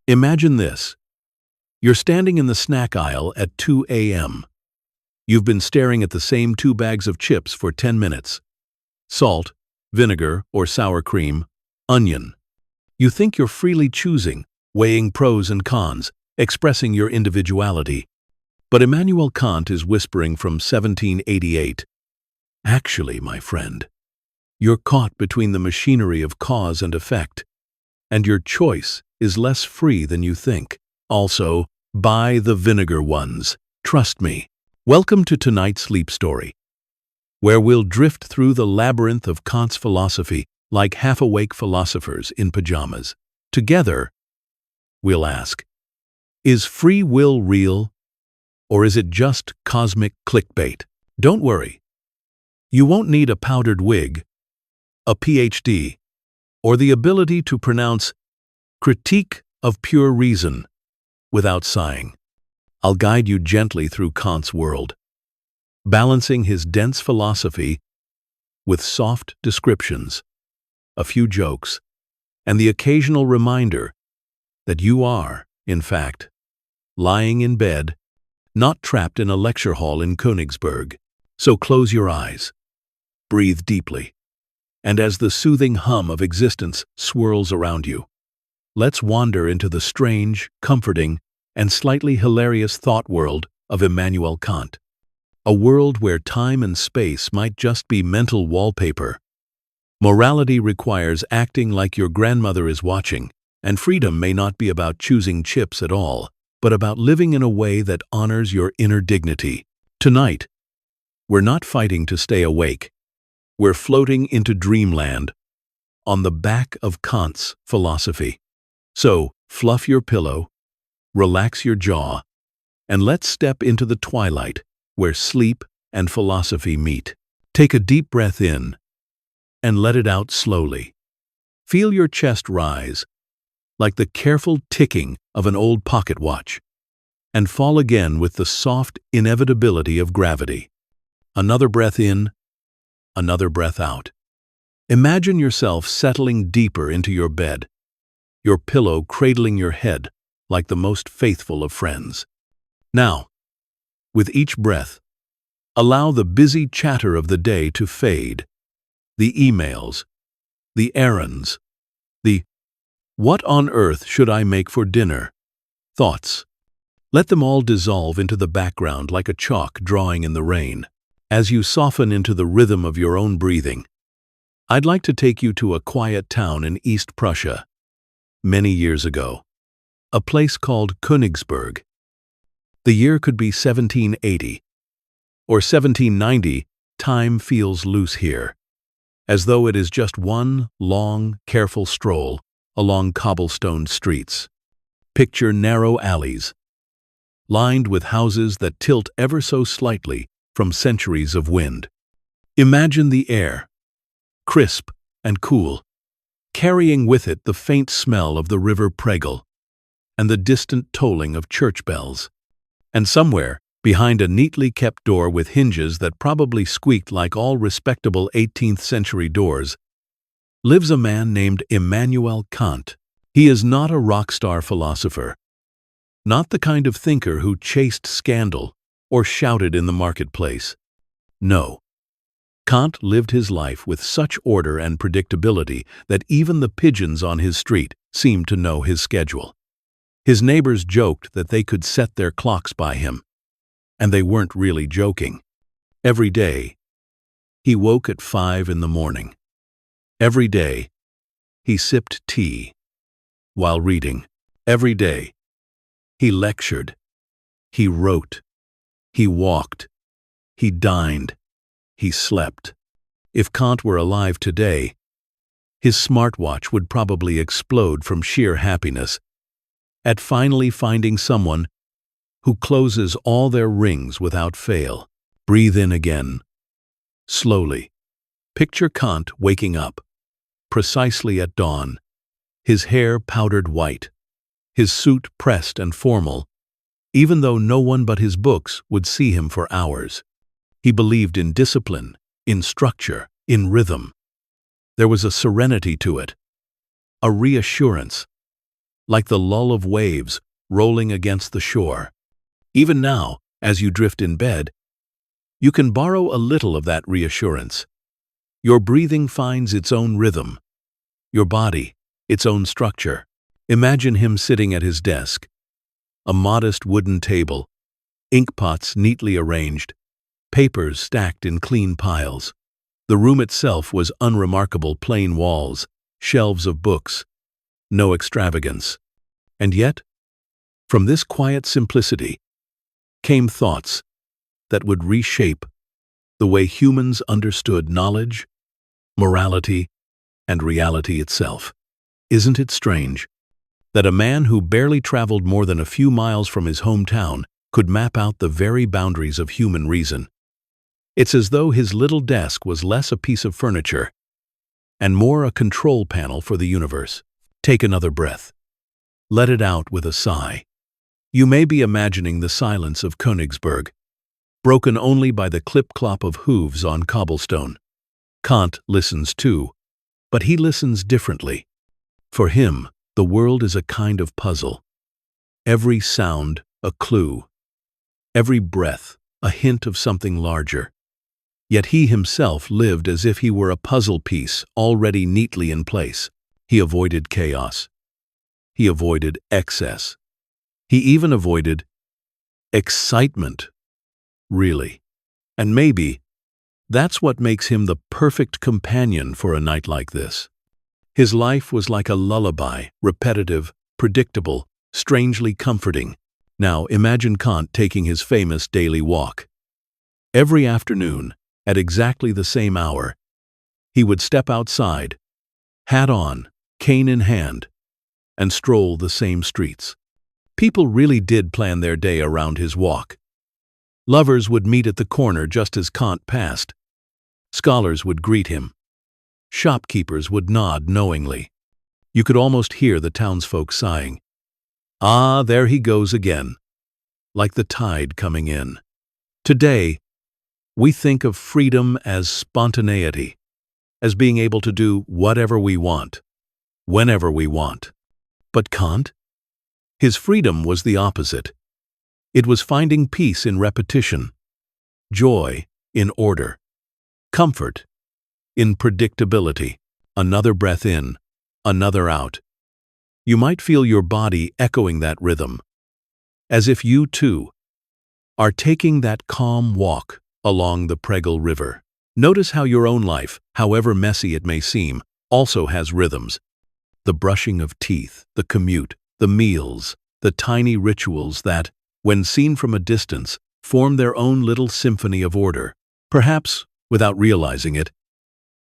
Imagine this. You're standing in the snack aisle at 2 a.m. You've been staring at the same 2 bags of chips for 10 minutes. Salt, vinegar, or sour cream, onion. You think you're freely choosing, weighing pros and cons, expressing your individuality. But Immanuel Kant is whispering from 1788. Actually, my friend, you're caught between the machinery of cause and effect, and your choice is less free than you think. Also, buy the vinegar ones. Trust me. Welcome to tonight's sleep story, where we'll drift through the labyrinth of Kant's philosophy like half-awake philosophers in pajamas. Together, we'll ask, is free will real, or is it just cosmic clickbait? Don't worry. You won't need a powdered wig, a PhD, or the ability to pronounce Critique of Pure Reason without sighing. I'll guide you gently through Kant's world, balancing his dense philosophy with soft descriptions, a few jokes, and the occasional reminder that you are, in fact, lying in bed, not trapped in a lecture hall in Königsberg. So close your eyes, breathe deeply, and as the soothing hum of existence swirls around you, let's wander into the strange, comforting, and slightly hilarious thought world of Immanuel Kant. A world where time and space might just be mental wallpaper. Morality requires acting like your grandmother is watching, and freedom may not be about choosing chips at all, but about living in a way that honors your inner dignity. Tonight, we're not fighting to stay awake. We're floating into dreamland on the back of Kant's philosophy. So, fluff your pillow, relax your jaw, and let's step into the twilight where sleep and philosophy meet. Take a deep breath in and let it out slowly. Feel your chest rise like the careful ticking of an old pocket watch, and fall again with the soft inevitability of gravity. Another breath in, another breath out. Imagine yourself settling deeper into your bed, your pillow cradling your head like the most faithful of friends. Now, with each breath, allow the busy chatter of the day to fade. The emails, the errands, the "what on earth should I make for dinner?" thoughts. Let them all dissolve into the background like a chalk drawing in the rain. As you soften into the rhythm of your own breathing, I'd like to take you to a quiet town in East Prussia, many years ago, a place called Königsberg. The year could be 1780 or 1790. Time feels loose here, as though it is just one long, careful stroll along cobblestone streets. Picture narrow alleys, lined with houses that tilt ever so slightly from centuries of wind. Imagine the air, crisp and cool, carrying with it the faint smell of the river Pregel and the distant tolling of church bells. And somewhere, behind a neatly kept door with hinges that probably squeaked like all respectable 18th-century doors, lives a man named Immanuel Kant. He is not a rock star philosopher, not the kind of thinker who chased scandal or shouted in the marketplace. No. Kant lived his life with such order and predictability that even the pigeons on his street seemed to know his schedule. His neighbors joked that they could set their clocks by him, and they weren't really joking. Every day, he woke at 5 in the morning. Every day, he sipped tea while reading. Every day, he lectured, he wrote, he walked, he dined, he slept. If Kant were alive today, his smartwatch would probably explode from sheer happiness at finally finding someone who closes all their rings without fail. Breathe in again, slowly. Picture Kant waking up, precisely at dawn, his hair powdered white, his suit pressed and formal, even though no one but his books would see him for hours. He believed in discipline, in structure, in rhythm. There was a serenity to it, a reassurance, like the lull of waves rolling against the shore. Even now, as you drift in bed, you can borrow a little of that reassurance. Your breathing finds its own rhythm, your body its own structure. Imagine him sitting at his desk, a modest wooden table, ink pots neatly arranged, papers stacked in clean piles. The room itself was unremarkable: plain walls, shelves of books, no extravagance. And yet, from this quiet simplicity came thoughts that would reshape the way humans understood knowledge, morality, and reality itself. Isn't it strange that a man who barely traveled more than a few miles from his hometown could map out the very boundaries of human reason? It's as though his little desk was less a piece of furniture and more a control panel for the universe. Take another breath. Let it out with a sigh. You may be imagining the silence of Königsberg, broken only by the clip-clop of hooves on cobblestone. Kant listens too, but he listens differently. For him, the world is a kind of puzzle. Every sound, a clue. Every breath, a hint of something larger. Yet he himself lived as if he were a puzzle piece already neatly in place. He avoided chaos. He avoided excess. He even avoided excitement. Really. And maybe that's what makes him the perfect companion for a night like this. His life was like a lullaby, repetitive, predictable, strangely comforting. Now imagine Kant taking his famous daily walk. Every afternoon, at exactly the same hour, he would step outside, hat on, cane in hand, and stroll the same streets. People really did plan their day around his walk. Lovers would meet at the corner just as Kant passed. Scholars would greet him. Shopkeepers would nod knowingly. You could almost hear the townsfolk sighing. Ah, there he goes again, like the tide coming in. Today, we think of freedom as spontaneity, as being able to do whatever we want, whenever we want. But Kant? His freedom was the opposite. It was finding peace in repetition, joy in order, comfort in predictability. Another breath in, another out. You might feel your body echoing that rhythm, as if you, too, are taking that calm walk along the Pregel River. Notice how your own life, however messy it may seem, also has rhythms. The brushing of teeth, the commute, the meals, the tiny rituals that, when seen from a distance, form their own little symphony of order. Perhaps, without realizing it,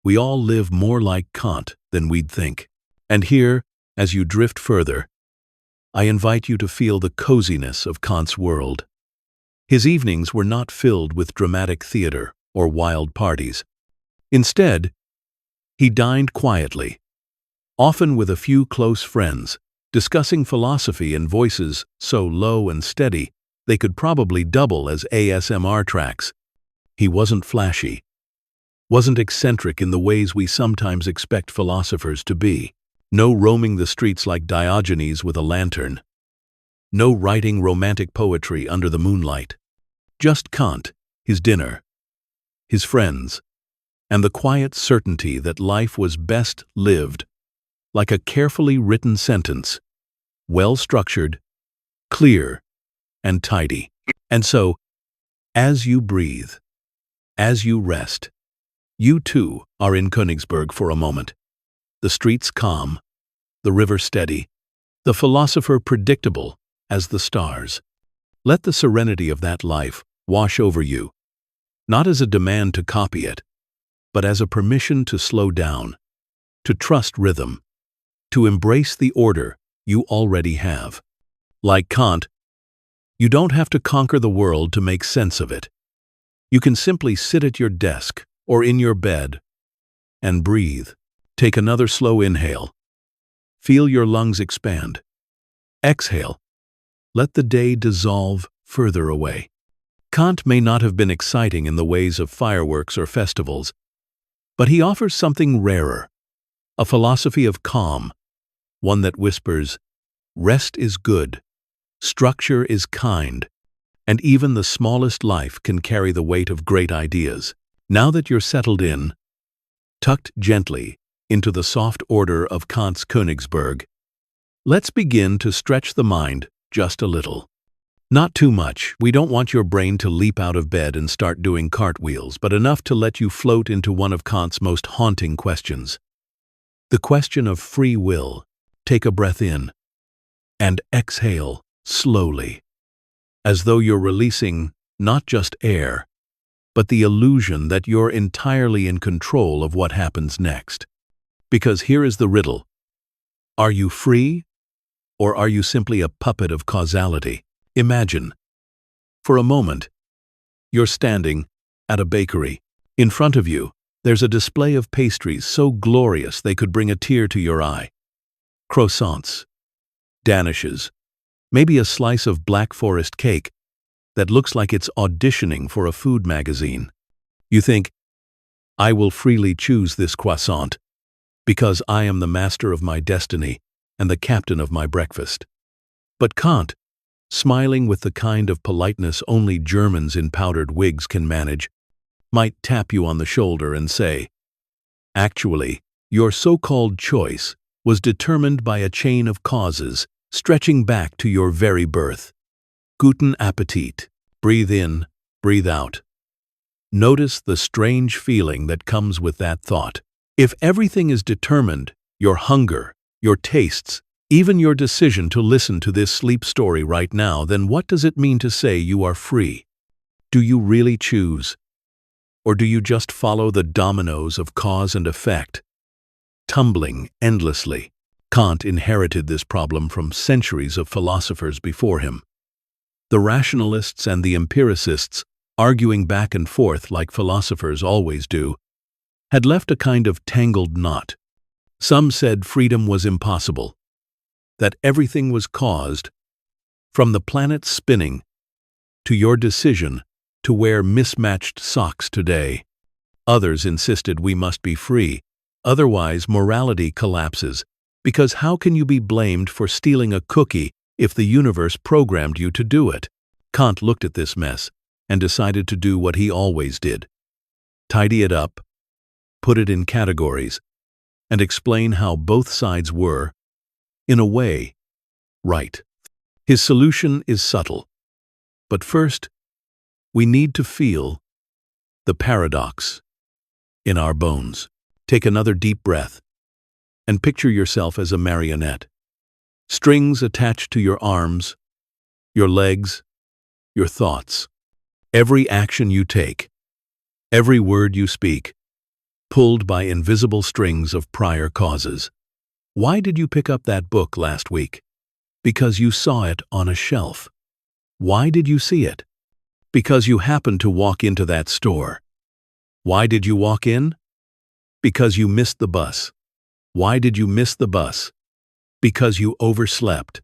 we all live more like Kant than we'd think. And here, as you drift further, I invite you to feel the coziness of Kant's world. His evenings were not filled with dramatic theater or wild parties. Instead, he dined quietly, often with a few close friends, discussing philosophy in voices so low and steady they could probably double as ASMR tracks. He wasn't flashy, wasn't eccentric in the ways we sometimes expect philosophers to be. No roaming the streets like Diogenes with a lantern. No writing romantic poetry under the moonlight. Just Kant, his dinner, his friends, and the quiet certainty that life was best lived like a carefully written sentence, well-structured, clear, and tidy. And so, as you breathe, as you rest, you too are in Königsberg for a moment. The streets calm, the river steady, the philosopher predictable as the stars. Let the serenity of that life wash over you, not as a demand to copy it, but as a permission to slow down, to trust rhythm, to embrace the order you already have. Like Kant, you don't have to conquer the world to make sense of it. You can simply sit at your desk or in your bed and breathe. Take another slow inhale. Feel your lungs expand. Exhale. Let the day dissolve further away. Kant may not have been exciting in the ways of fireworks or festivals, but he offers something rarer, a philosophy of calm, one that whispers, Rest is good. Structure is kind. And even the smallest life can carry the weight of great ideas. Now that you're settled in, tucked gently into the soft order of Kant's Königsberg, let's begin to stretch the mind just a little. Not too much. We don't want your brain to leap out of bed and start doing cartwheels, but enough to let you float into one of Kant's most haunting questions. The question of free will. Take a breath in and exhale slowly, as though you're releasing not just air, but the illusion that you're entirely in control of what happens next. Because here is the riddle. Are you free, or are you simply a puppet of causality? Imagine, for a moment, you're standing at a bakery. In front of you, there's a display of pastries so glorious they could bring a tear to your eye. Croissants, danishes, maybe a slice of Black Forest cake that looks like it's auditioning for a food magazine. You think, I will freely choose this croissant because I am the master of my destiny and the captain of my breakfast. But Kant, smiling with the kind of politeness only Germans in powdered wigs can manage, might tap you on the shoulder and say, actually, your so-called choice was determined by a chain of causes stretching back to your very birth. Guten Appetit. Breathe in, breathe out. Notice the strange feeling that comes with that thought. If everything is determined, your hunger, your tastes, even your decision to listen to this sleep story right now, then what does it mean to say you are free? Do you really choose? Or do you just follow the dominoes of cause and effect, tumbling endlessly? Kant inherited this problem from centuries of philosophers before him. The rationalists and the empiricists, arguing back and forth like philosophers always do, had left a kind of tangled knot. Some said freedom was impossible, that everything was caused, from the planet spinning to your decision to wear mismatched socks today. Others insisted we must be free, otherwise morality collapses, because how can you be blamed for stealing a cookie if the universe programmed you to do it? Kant looked at this mess and decided to do what he always did. Tidy it up, put it in categories, and explain how both sides were, in a way, right. His solution is subtle. But first, we need to feel the paradox in our bones. Take another deep breath and picture yourself as a marionette. Strings attached to your arms, your legs, your thoughts. Every action you take, every word you speak, pulled by invisible strings of prior causes. Why did you pick up that book last week? Because you saw it on a shelf. Why did you see it? Because you happened to walk into that store. Why did you walk in? Because you missed the bus. Why did you miss the bus? Because you overslept.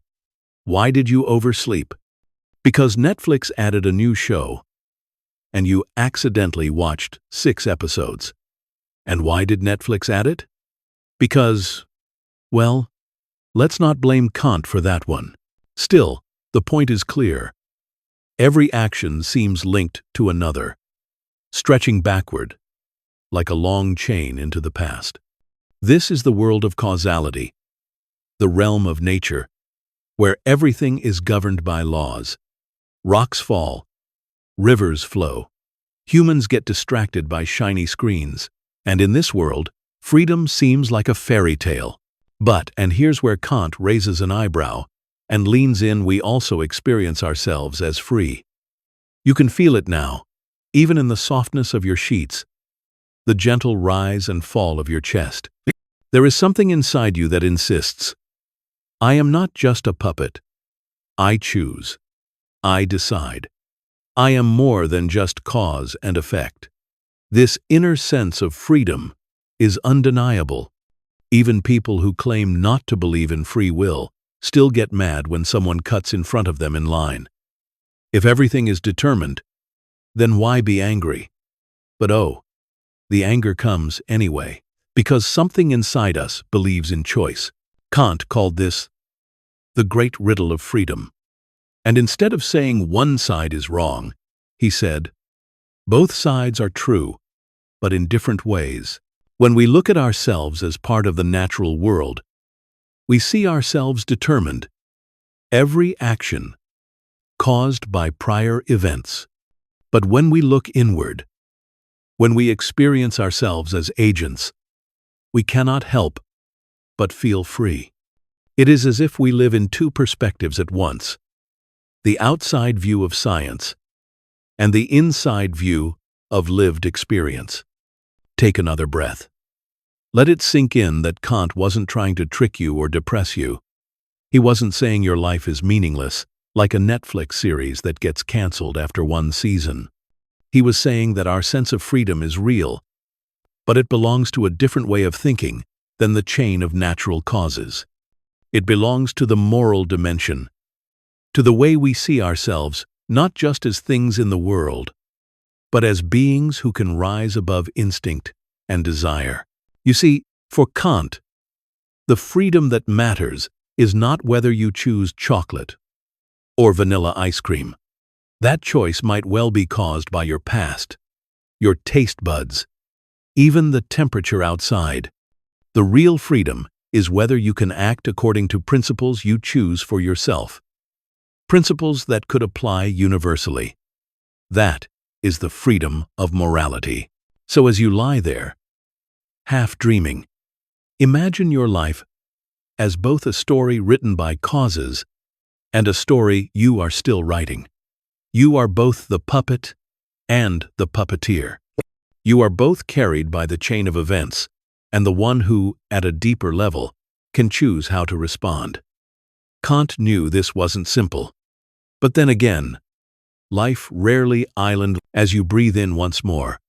Why did you oversleep? Because Netflix added a new show, and you accidentally watched 6 episodes. And why did Netflix add it? Because, well, let's not blame Kant for that one. Still, the point is clear. Every action seems linked to another, stretching backward, like a long chain into the past. This is the world of causality, the realm of nature, where everything is governed by laws. Rocks fall, rivers flow, humans get distracted by shiny screens, and in this world, freedom seems like a fairy tale. But, and here's where Kant raises an eyebrow and leans in, we also experience ourselves as free. You can feel it now, even in the softness of your sheets, the gentle rise and fall of your chest. There is something inside you that insists, I am not just a puppet. I choose. I decide. I am more than just cause and effect. This inner sense of freedom is undeniable. Even people who claim not to believe in free will still get mad when someone cuts in front of them in line. If everything is determined, then why be angry? But oh, the anger comes anyway, because something inside us believes in choice. Kant called this the great riddle of freedom. And instead of saying one side is wrong, he said, both sides are true, but in different ways. When we look at ourselves as part of the natural world, we see ourselves determined, every action caused by prior events. But when we look inward, when we experience ourselves as agents, we cannot help but feel free. It is as if we live in two perspectives at once, the outside view of science and the inside view of lived experience. Take another breath. Let it sink in that Kant wasn't trying to trick you or depress you. He wasn't saying your life is meaningless, like a Netflix series that gets canceled after one season. He was saying that our sense of freedom is real, but it belongs to a different way of thinking than the chain of natural causes. It belongs to the moral dimension, to the way we see ourselves not just as things in the world, but as beings who can rise above instinct and desire. You see, for Kant, the freedom that matters is not whether you choose chocolate or vanilla ice cream. That choice might well be caused by your past, your taste buds, even the temperature outside. The real freedom is whether you can act according to principles you choose for yourself, principles that could apply universally. That is the freedom of morality. So as you lie there, half dreaming, imagine your life as both a story written by causes and a story you are still writing. You are both the puppet and the puppeteer. You are both carried by the chain of events and the one who, at a deeper level, can choose how to respond. Kant knew this wasn't simple. But then again, life rarely island. As you breathe in once more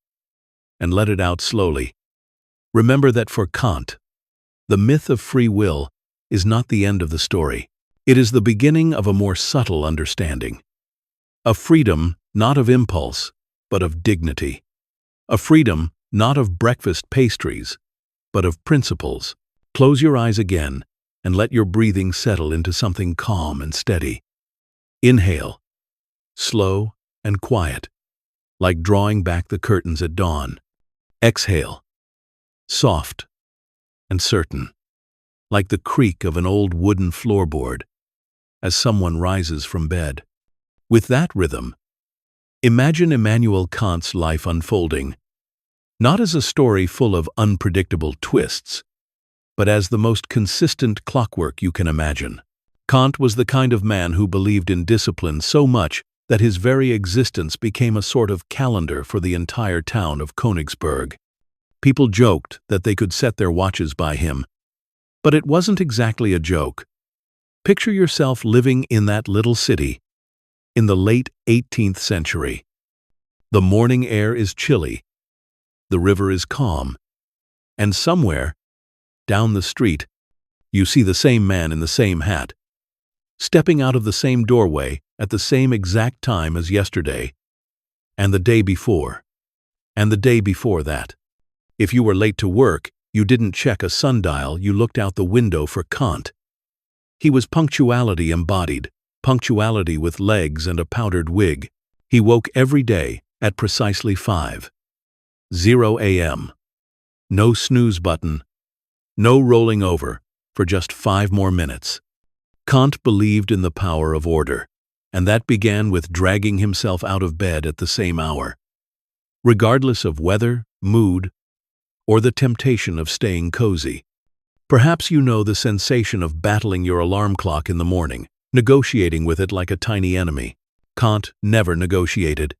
and let it out slowly, remember that for Kant, the myth of free will is not the end of the story. It is the beginning of a more subtle understanding. A freedom not of impulse, but of dignity. A freedom not of breakfast pastries, but of principles. Close your eyes again and let your breathing settle into something calm and steady. Inhale, slow and quiet, like drawing back the curtains at dawn. Exhale, soft and certain, like the creak of an old wooden floorboard as someone rises from bed. With that rhythm, imagine Immanuel Kant's life unfolding, not as a story full of unpredictable twists, but as the most consistent clockwork you can imagine. Kant was the kind of man who believed in discipline so much that his very existence became a sort of calendar for the entire town of Königsberg. People joked that they could set their watches by him, but it wasn't exactly a joke. Picture yourself living in that little city in the late 18th century. The morning air is chilly, the river is calm, and somewhere, down the street, you see the same man in the same hat, stepping out of the same doorway at the same exact time as yesterday, and the day before, and the day before that. If you were late to work, you didn't check a sundial, you looked out the window for Kant. He was punctuality embodied, punctuality with legs and a powdered wig. He woke every day at precisely 5:00 a.m. No snooze button, no rolling over for just 5 more minutes. Kant believed in the power of order, and that began with dragging himself out of bed at the same hour, regardless of weather, mood, or the temptation of staying cozy. Perhaps you know the sensation of battling your alarm clock in the morning, negotiating with it like a tiny enemy. Kant never negotiated.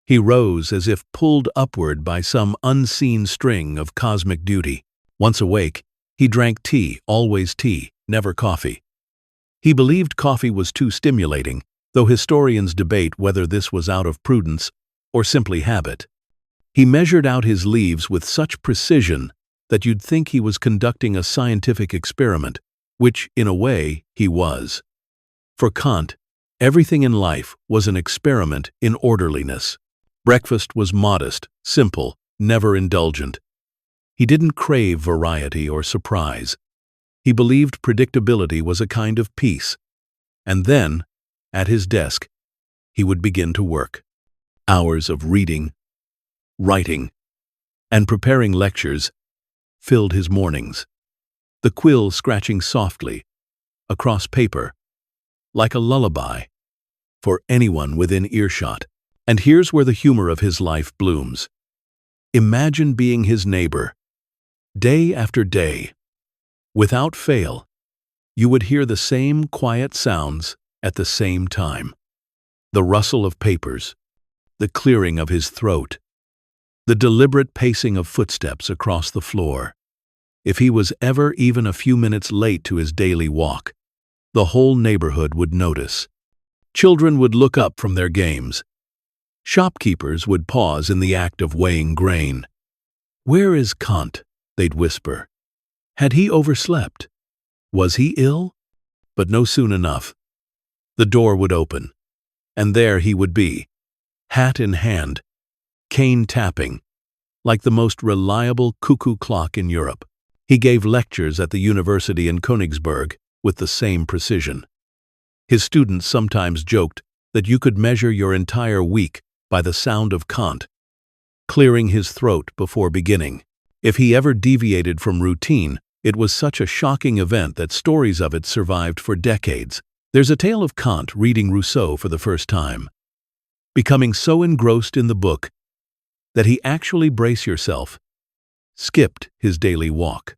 He rose as if pulled upward by some unseen string of cosmic duty. Once awake, he drank tea, always tea, never coffee. He believed coffee was too stimulating, though historians debate whether this was out of prudence or simply habit. He measured out his leaves with such precision that you'd think he was conducting a scientific experiment, which, in a way, he was. For Kant, everything in life was an experiment in orderliness. Breakfast was modest, simple, never indulgent. He didn't crave variety or surprise. He believed predictability was a kind of peace. And then, at his desk, he would begin to work. Hours of reading, writing, and preparing lectures filled his mornings, the quill scratching softly across paper like a lullaby for anyone within earshot. And here's where the humor of his life blooms. Imagine being his neighbor. Day after day, without fail, you would hear the same quiet sounds at the same time. The rustle of papers, the clearing of his throat, the deliberate pacing of footsteps across the floor. If he was ever even a few minutes late to his daily walk, the whole neighborhood would notice. Children would look up from their games. Shopkeepers would pause in the act of weighing grain. "Where is Kant?" they'd whisper. Had he overslept? Was he ill? But no soon enough. The door would open, and there he would be, hat in hand, cane tapping, like the most reliable cuckoo clock in Europe. He gave lectures at the university in Königsberg with the same precision. His students sometimes joked that you could measure your entire week by the sound of Kant, clearing his throat before beginning. If he ever deviated from routine, it was such a shocking event that stories of it survived for decades. There's a tale of Kant reading Rousseau for the first time, becoming so engrossed in the book that he actually, brace yourself, skipped his daily walk.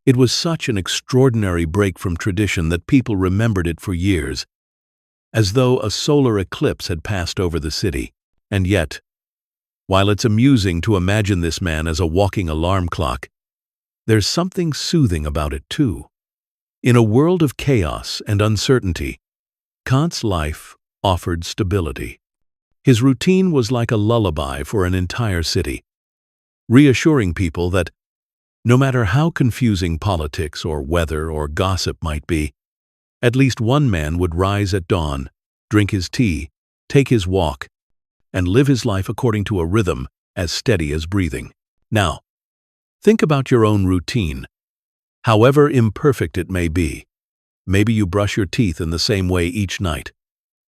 It was such an extraordinary break from tradition that people remembered it for years, as though a solar eclipse had passed over the city. And yet, while it's amusing to imagine this man as a walking alarm clock, there's something soothing about it too. In a world of chaos and uncertainty, Kant's life offered stability. His routine was like a lullaby for an entire city, reassuring people that no matter how confusing politics or weather or gossip might be, at least one man would rise at dawn, drink his tea, take his walk, and live his life according to a rhythm as steady as breathing. Now, think about your own routine. However imperfect it may be, maybe you brush your teeth in the same way each night.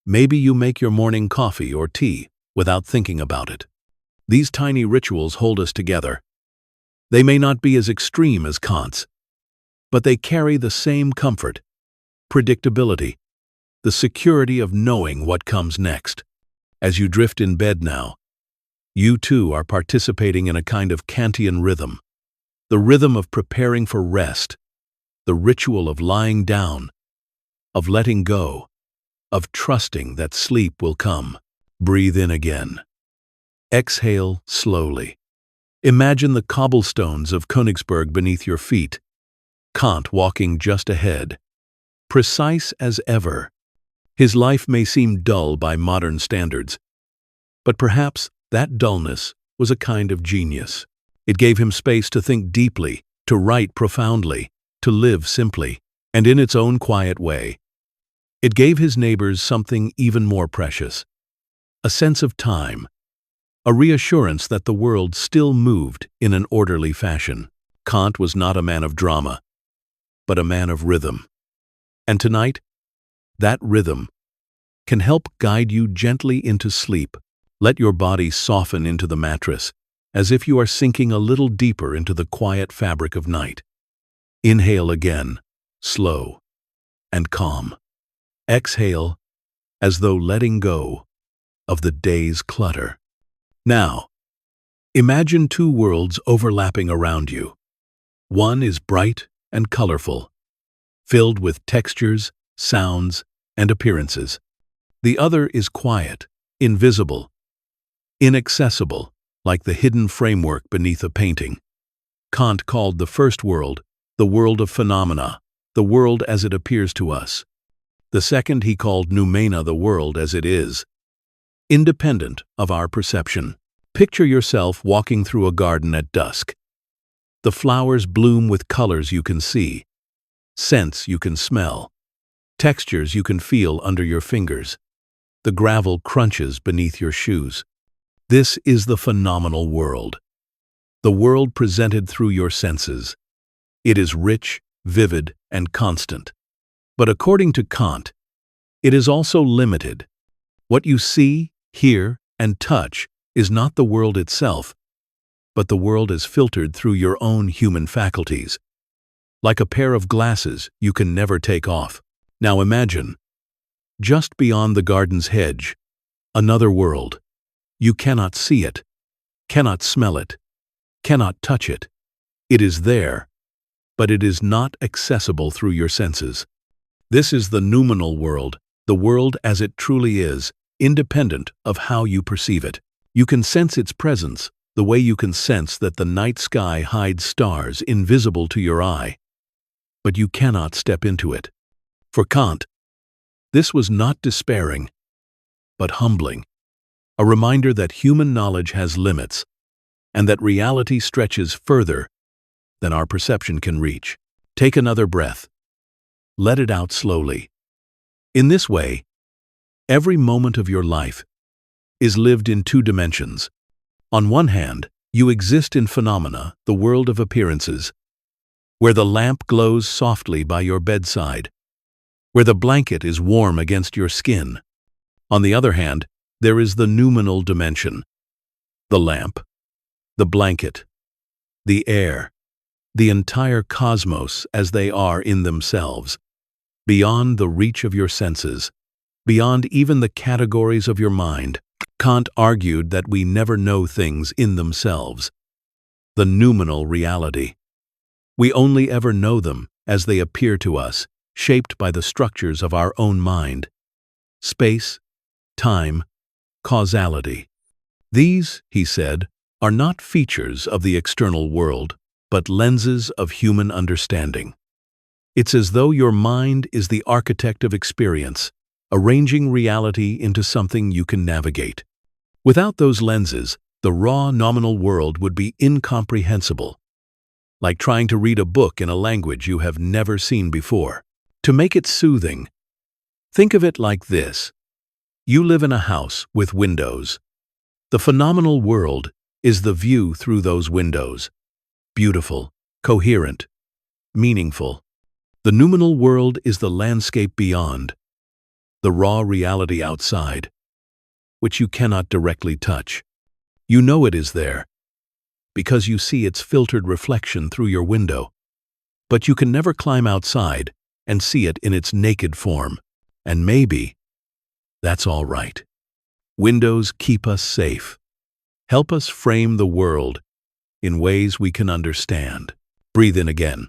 Maybe you make your morning coffee or tea without thinking about it. These tiny rituals hold us together. They may not be as extreme as Kant's, but they carry the same comfort, predictability, the security of knowing what comes next. As you drift in bed now, you too are participating in a kind of Kantian rhythm, the rhythm of preparing for rest, the ritual of lying down, of letting go, of trusting that sleep will come. Breathe in again. Exhale slowly. Imagine the cobblestones of Königsberg beneath your feet, Kant walking just ahead, precise as ever. His life may seem dull by modern standards, but perhaps that dullness was a kind of genius. It gave him space to think deeply, to write profoundly, to live simply, and in its own quiet way. It gave his neighbors something even more precious, a sense of time, a reassurance that the world still moved in an orderly fashion. Kant was not a man of drama, but a man of rhythm. And tonight, that rhythm can help guide you gently into sleep. Let your body soften into the mattress, as if you are sinking a little deeper into the quiet fabric of night. Inhale again, slow and calm. Exhale, as though letting go of the day's clutter. Now, imagine two worlds overlapping around you. One is bright and colorful, filled with textures, sounds, and appearances. The other is quiet, invisible, inaccessible, like the hidden framework beneath a painting. Kant called the first world the world of phenomena, the world as it appears to us. The second he called noumena, the world as it is, independent of our perception. Picture yourself walking through a garden at dusk. The flowers bloom with colors you can see, scents you can smell, textures you can feel under your fingers. The gravel crunches beneath your shoes. This is the phenomenal world, the world presented through your senses. It is rich, vivid, and constant. But according to Kant, it is also limited. What you see, hear, and touch is not the world itself, but the world is filtered through your own human faculties. Like a pair of glasses you can never take off. Now imagine, just beyond the garden's hedge, another world. You cannot see it, cannot smell it, cannot touch it. It is there, but it is not accessible through your senses. This is the noumenal world, the world as it truly is, independent of how you perceive it. You can sense its presence, the way you can sense that the night sky hides stars invisible to your eye. But you cannot step into it. For Kant, this was not despairing, but humbling. A reminder that human knowledge has limits, and that reality stretches further than our perception can reach. Take another breath. Let it out slowly. In this way, every moment of your life is lived in two dimensions. On one hand, you exist in phenomena, the world of appearances, where the lamp glows softly by your bedside, where the blanket is warm against your skin. On the other hand, there is the noumenal dimension, the lamp, the blanket, the air, the entire cosmos as they are in themselves, beyond the reach of your senses, beyond even the categories of your mind. Kant argued that we never know things in themselves, the noumenal reality. We only ever know them as they appear to us, shaped by the structures of our own mind. Space, time, causality. These, he said, are not features of the external world, but lenses of human understanding. It's as though your mind is the architect of experience, arranging reality into something you can navigate. Without those lenses, the raw nominal world would be incomprehensible, like trying to read a book in a language you have never seen before. To make it soothing, think of it like this. You live in a house with windows. The phenomenal world is the view through those windows. Beautiful, coherent, meaningful. The noumenal world is the landscape beyond, the raw reality outside, which you cannot directly touch. You know it is there, because you see its filtered reflection through your window. But you can never climb outside and see it in its naked form. And maybe that's all right. Windows keep us safe, help us frame the world in ways we can understand. Breathe in again.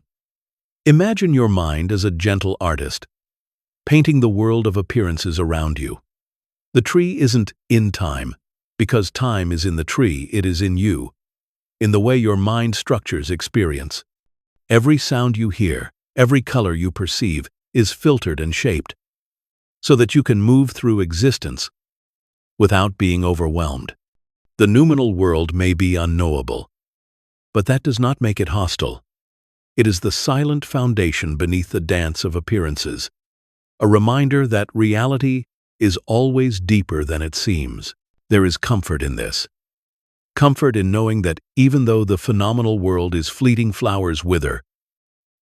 Imagine your mind as a gentle artist, painting the world of appearances around you. The tree isn't in time, because time is in the tree, it is in you, in the way your mind structures experience. Every sound you hear, every color you perceive, is filtered and shaped, so that you can move through existence without being overwhelmed. The noumenal world may be unknowable, but that does not make it hostile. It is the silent foundation beneath the dance of appearances, a reminder that reality is always deeper than it seems. There is comfort in this. Comfort in knowing that even though the phenomenal world is fleeting, flowers wither,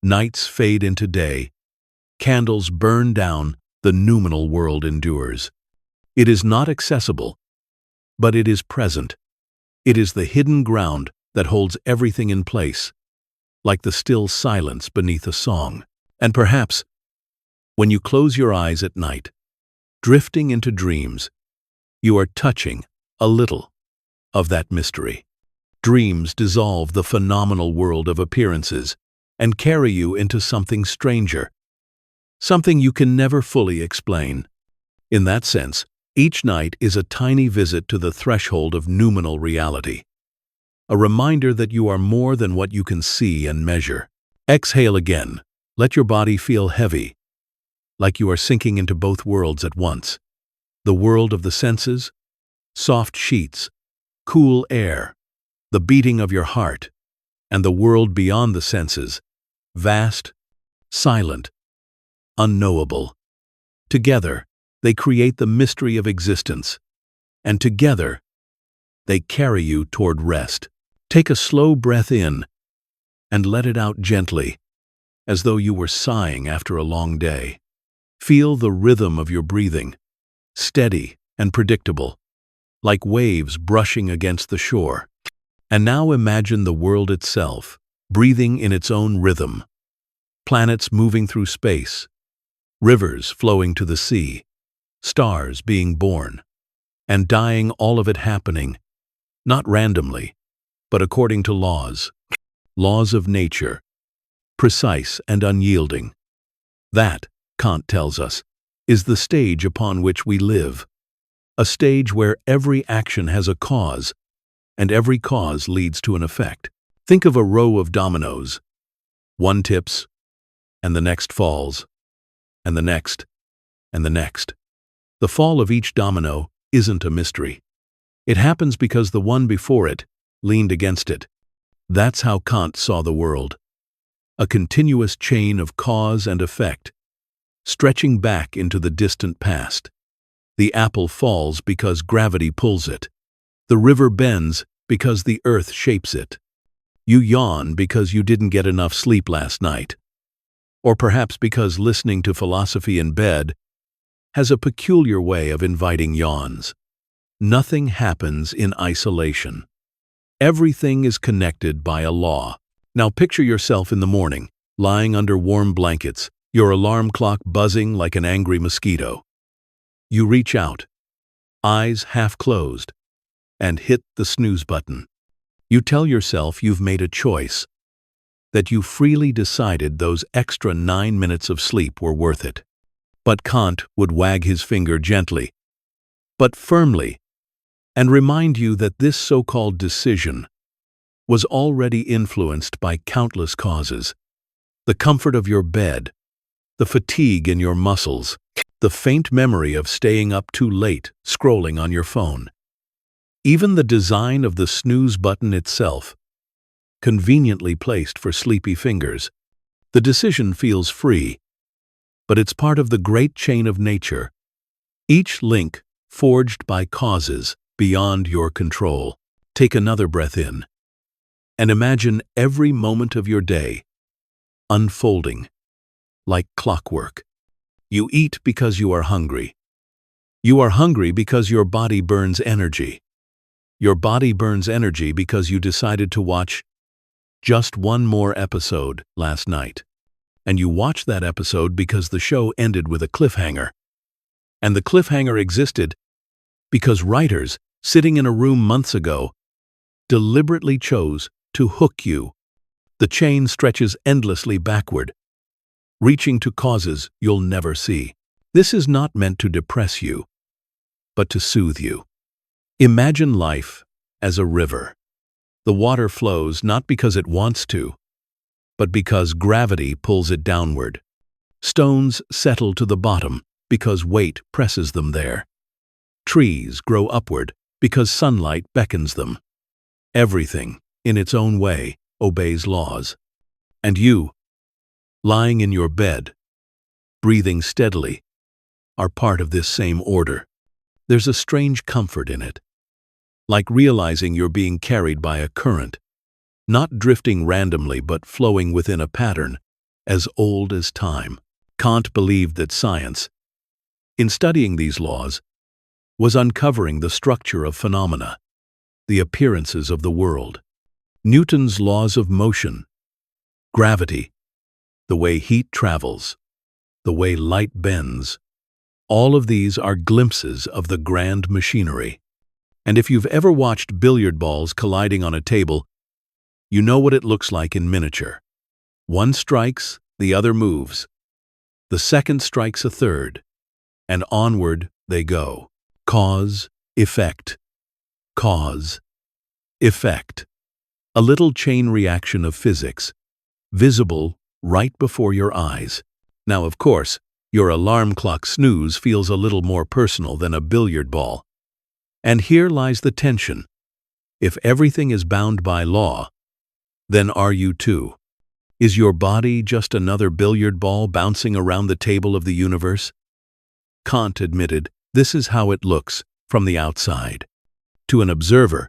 nights fade into day, candles burn down, the noumenal world endures. It is not accessible, but it is present. It is the hidden ground that holds everything in place, like the still silence beneath a song. And perhaps, when you close your eyes at night, drifting into dreams, you are touching a little of that mystery. Dreams dissolve the phenomenal world of appearances and carry you into something stranger, something you can never fully explain. In that sense, each night is a tiny visit to the threshold of noumenal reality, a reminder that you are more than what you can see and measure. Exhale again. Let your body feel heavy, like you are sinking into both worlds at once. The world of the senses, soft sheets, cool air, the beating of your heart, and the world beyond the senses, vast, silent, unknowable. Together, they create the mystery of existence, and together, they carry you toward rest. Take a slow breath in and let it out gently. as though you were sighing after a long day. Feel the rhythm of your breathing, steady and predictable, like waves brushing against the shore. And now imagine the world itself, breathing in its own rhythm. Planets moving through space, rivers flowing to the sea, stars being born, and dying, all of it happening, not randomly, but according to laws of nature, precise and unyielding. That, Kant tells us, is the stage upon which we live, a stage where every action has a cause, and every cause leads to an effect. Think of a row of dominoes. One tips, and the next falls, and the next, and the next. The fall of each domino isn't a mystery. It happens because the one before it leaned against it. That's how Kant saw the world. A continuous chain of cause and effect, stretching back into the distant past. The apple falls because gravity pulls it. The river bends because the earth shapes it. You yawn because you didn't get enough sleep last night. Or perhaps because listening to philosophy in bed has a peculiar way of inviting yawns. Nothing happens in isolation. Everything is connected by a law. Now picture yourself in the morning, lying under warm blankets, your alarm clock buzzing like an angry mosquito. You reach out, eyes half closed, and hit the snooze button. You tell yourself you've made a choice, that you freely decided those extra 9 minutes of sleep were worth it. But Kant would wag his finger gently, but firmly, and remind you that this so-called decision was already influenced by countless causes. The comfort of your bed, the fatigue in your muscles, the faint memory of staying up too late scrolling on your phone. Even the design of the snooze button itself, conveniently placed for sleepy fingers. The decision feels free, but it's part of the great chain of nature, each link forged by causes beyond your control. Take another breath in, and imagine every moment of your day unfolding like clockwork. You eat because you are hungry. You are hungry because your body burns energy. Your body burns energy because you decided to watch just one more episode last night. And you watched that episode because the show ended with a cliffhanger. And the cliffhanger existed because writers, sitting in a room months ago, deliberately chose to hook you. The chain stretches endlessly backward, reaching to causes you'll never see. This is not meant to depress you, but to soothe you. Imagine life as a river. The water flows not because it wants to, but because gravity pulls it downward. Stones settle to the bottom because weight presses them there. Trees grow upward because sunlight beckons them. Everything, in its own way, obeys laws. And you, lying in your bed, breathing steadily, are part of this same order. There's a strange comfort in it, like realizing you're being carried by a current, not drifting randomly but flowing within a pattern as old as time. Kant believed that science, in studying these laws, was uncovering the structure of phenomena, the appearances of the world. Newton's laws of motion, gravity, the way heat travels, the way light bends, all of these are glimpses of the grand machinery. And if you've ever watched billiard balls colliding on a table, you know what it looks like in miniature. One strikes, the other moves. The second strikes a third, and onward they go. Cause, effect. Cause, effect. A little chain reaction of physics, visible right before your eyes. Now, of course, your alarm clock snooze feels a little more personal than a billiard ball. And here lies the tension. If everything is bound by law, then are you too? Is your body just another billiard ball bouncing around the table of the universe? Kant admitted this is how it looks from the outside. To an observer,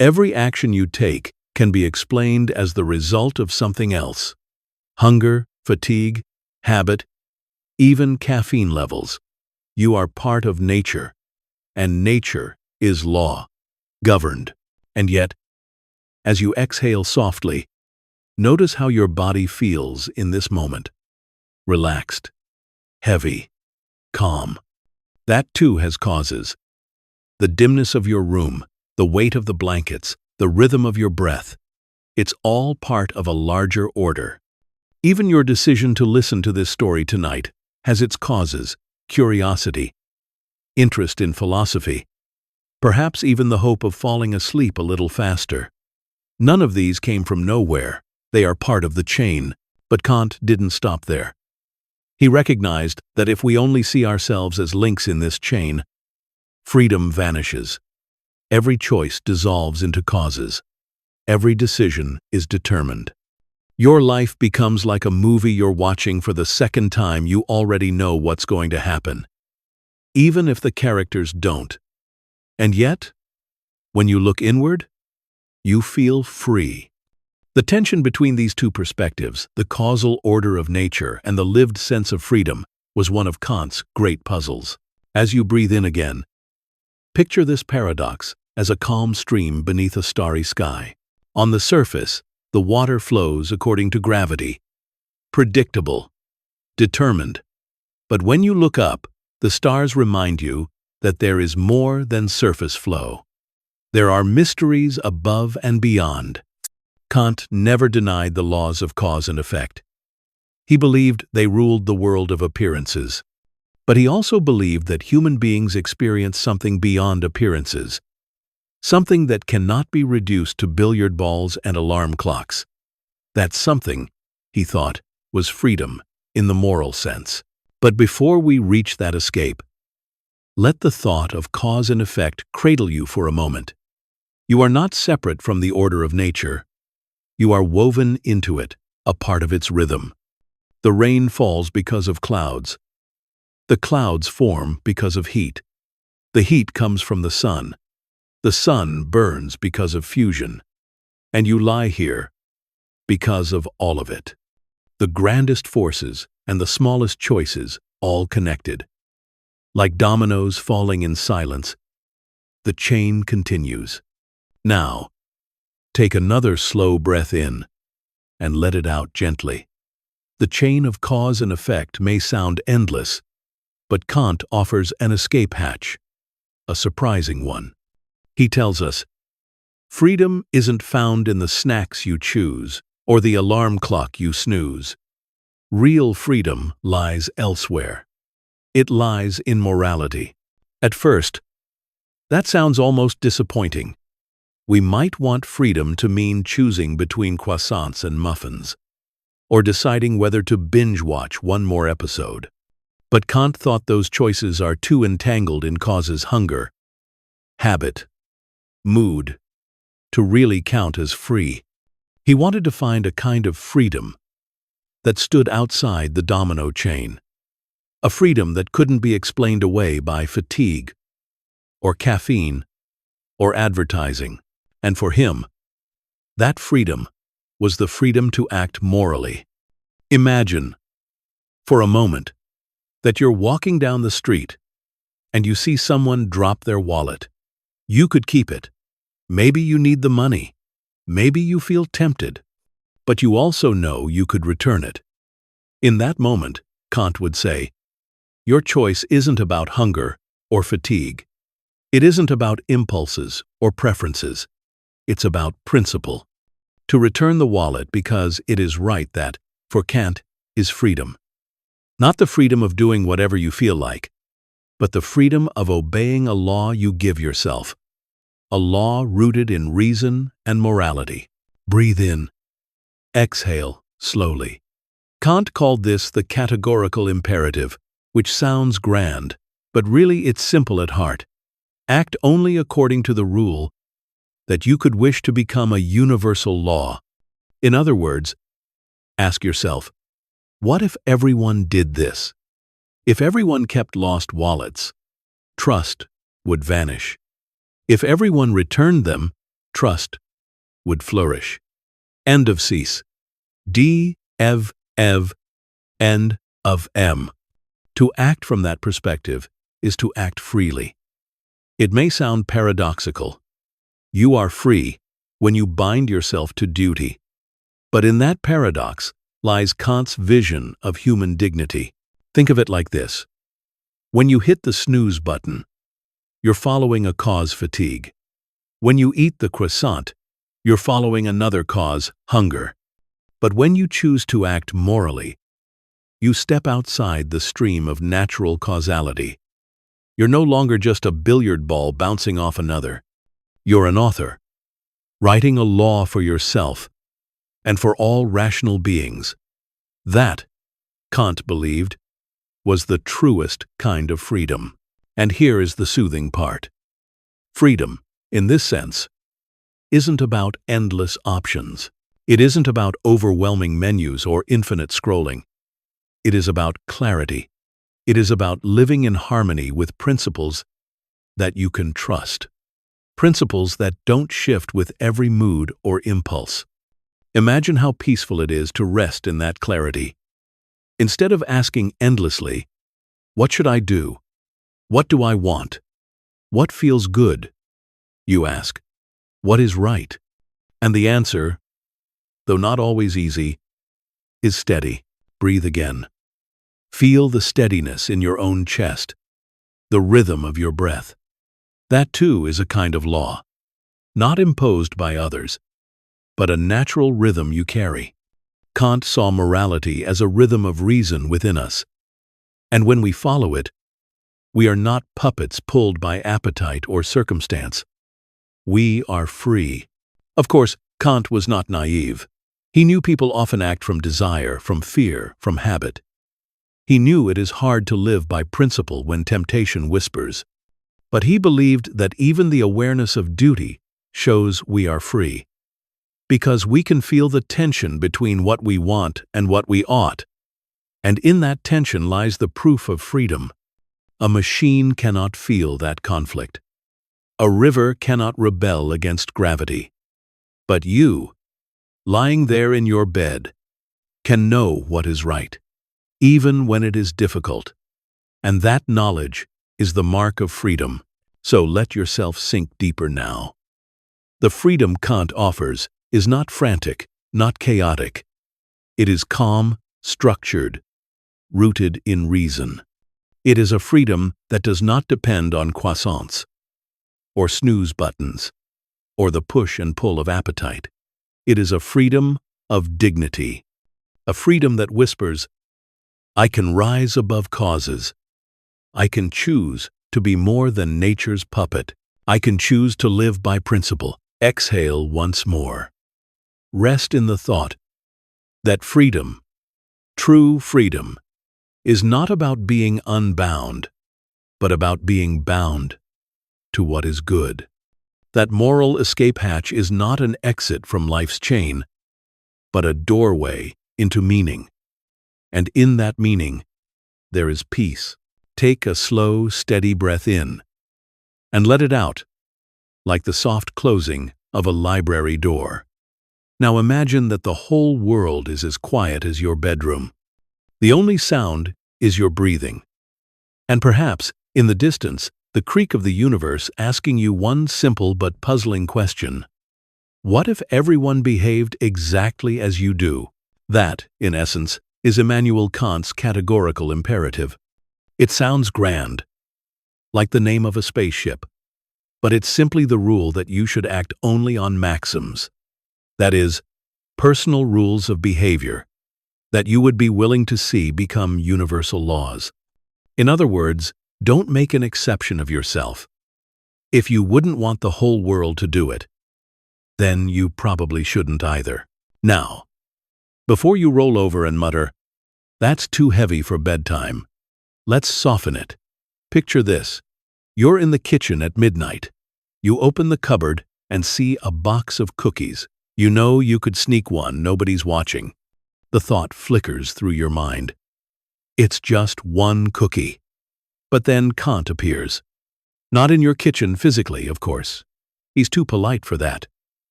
every action you take can be explained as the result of something else. Hunger, fatigue, habit, even caffeine levels. You are part of nature, and nature is law, governed. And yet, as you exhale softly, notice how your body feels in this moment. Relaxed, heavy, calm. That too has causes. The dimness of your room, the weight of the blankets, the rhythm of your breath. It's all part of a larger order. Even your decision to listen to this story tonight has its causes: curiosity, interest in philosophy, perhaps even the hope of falling asleep a little faster. None of these came from nowhere. They are part of the chain. But Kant didn't stop there. He recognized that if we only see ourselves as links in this chain, freedom vanishes. Every choice dissolves into causes. Every decision is determined. Your life becomes like a movie you're watching for the second time. You already know what's going to happen, even if the characters don't. And yet, when you look inward, you feel free. The tension between these two perspectives, the causal order of nature and the lived sense of freedom, was one of Kant's great puzzles. As you breathe in again, picture this paradox as a calm stream beneath a starry sky. On the surface, the water flows according to gravity, predictable, determined. But when you look up, the stars remind you that there is more than surface flow. There are mysteries above and beyond. Kant never denied the laws of cause and effect. He believed they ruled the world of appearances. But he also believed that human beings experience something beyond appearances, something that cannot be reduced to billiard balls and alarm clocks. That something, he thought, was freedom in the moral sense. But before we reach that escape, let the thought of cause and effect cradle you for a moment. You are not separate from the order of nature. You are woven into it, a part of its rhythm. The rain falls because of clouds. The clouds form because of heat. The heat comes from the sun. The sun burns because of fusion. And you lie here because of all of it. The grandest forces and the smallest choices all connected. Like dominoes falling in silence, the chain continues. Now, take another slow breath in and let it out gently. The chain of cause and effect may sound endless, but Kant offers an escape hatch, a surprising one. He tells us, freedom isn't found in the snacks you choose or the alarm clock you snooze. Real freedom lies elsewhere. It lies in morality. At first, that sounds almost disappointing. We might want freedom to mean choosing between croissants and muffins, or deciding whether to binge-watch one more episode. But Kant thought those choices are too entangled in causes: hunger, habit, mood, to really count as free. He wanted to find a kind of freedom that stood outside the domino chain, a freedom that couldn't be explained away by fatigue, or caffeine, or advertising. And for him, that freedom was the freedom to act morally. Imagine, for a moment, that you're walking down the street and you see someone drop their wallet. You could keep it. Maybe you need the money. Maybe you feel tempted. But you also know you could return it. In that moment, Kant would say, your choice isn't about hunger or fatigue. It isn't about impulses or preferences. It's about principle. To return the wallet because it is right, that, for Kant, is freedom. Not the freedom of doing whatever you feel like, but the freedom of obeying a law you give yourself, a law rooted in reason and morality. Breathe in. Exhale slowly. Kant called this the categorical imperative, which sounds grand, but really it's simple at heart. Act only according to the rule that you could wish to become a universal law. In other words, ask yourself, what if everyone did this? If everyone kept lost wallets, trust would vanish. If everyone returned them, trust would flourish. End of cease. D. Ev. ev, end of m. To act from that perspective is to act freely. It may sound paradoxical. You are free when you bind yourself to duty. But in that paradox lies Kant's vision of human dignity. Think of it like this. When you hit the snooze button, you're following a cause, fatigue. When you eat the croissant, you're following another cause, hunger. But when you choose to act morally, you step outside the stream of natural causality. You're no longer just a billiard ball bouncing off another. You're an author, writing a law for yourself and for all rational beings. That, Kant believed, was the truest kind of freedom. And here is the soothing part. Freedom, in this sense, isn't about endless options. It isn't about overwhelming menus or infinite scrolling. It is about clarity. It is about living in harmony with principles that you can trust. Principles that don't shift with every mood or impulse. Imagine how peaceful it is to rest in that clarity. Instead of asking endlessly, "What should I do? What do I want? What feels good?" you ask, "What is right?" And the answer, though not always easy, is steady. Breathe again. Feel the steadiness in your own chest, the rhythm of your breath. That too is a kind of law, not imposed by others, but a natural rhythm you carry. Kant saw morality as a rhythm of reason within us, and when we follow it, we are not puppets pulled by appetite or circumstance. We are free. Of course, Kant was not naive. He knew people often act from desire, from fear, from habit. He knew it is hard to live by principle when temptation whispers. But he believed that even the awareness of duty shows we are free. Because we can feel the tension between what we want and what we ought. And in that tension lies the proof of freedom. A machine cannot feel that conflict. A river cannot rebel against gravity. But you, lying there in your bed, can know what is right, even when it is difficult. And that knowledge is the mark of freedom. So let yourself sink deeper now. The freedom Kant offers is not frantic, not chaotic. It is calm, structured, rooted in reason. It is a freedom that does not depend on croissants, or snooze buttons, or the push and pull of appetite. It is a freedom of dignity, a freedom that whispers, "I can rise above causes. I can choose to be more than nature's puppet. I can choose to live by principle." Exhale once more. Rest in the thought that freedom, true freedom, is not about being unbound, but about being bound to what is good. That moral escape hatch is not an exit from life's chain, but a doorway into meaning. And in that meaning, there is peace. Take a slow, steady breath in, and let it out, like the soft closing of a library door. Now imagine that the whole world is as quiet as your bedroom. The only sound is your breathing. And perhaps, in the distance, the creak of the universe asking you one simple but puzzling question. What if everyone behaved exactly as you do? That, in essence, is Immanuel Kant's categorical imperative. It sounds grand, like the name of a spaceship, but it's simply the rule that you should act only on maxims. That is, personal rules of behavior that you would be willing to see become universal laws. In other words, don't make an exception of yourself. If you wouldn't want the whole world to do it, then you probably shouldn't either. Now, before you roll over and mutter, "That's too heavy for bedtime," let's soften it. Picture this. You're in the kitchen at midnight. You open the cupboard and see a box of cookies. You know you could sneak one, nobody's watching. The thought flickers through your mind. It's just one cookie. But then Kant appears. Not in your kitchen physically, of course. He's too polite for that.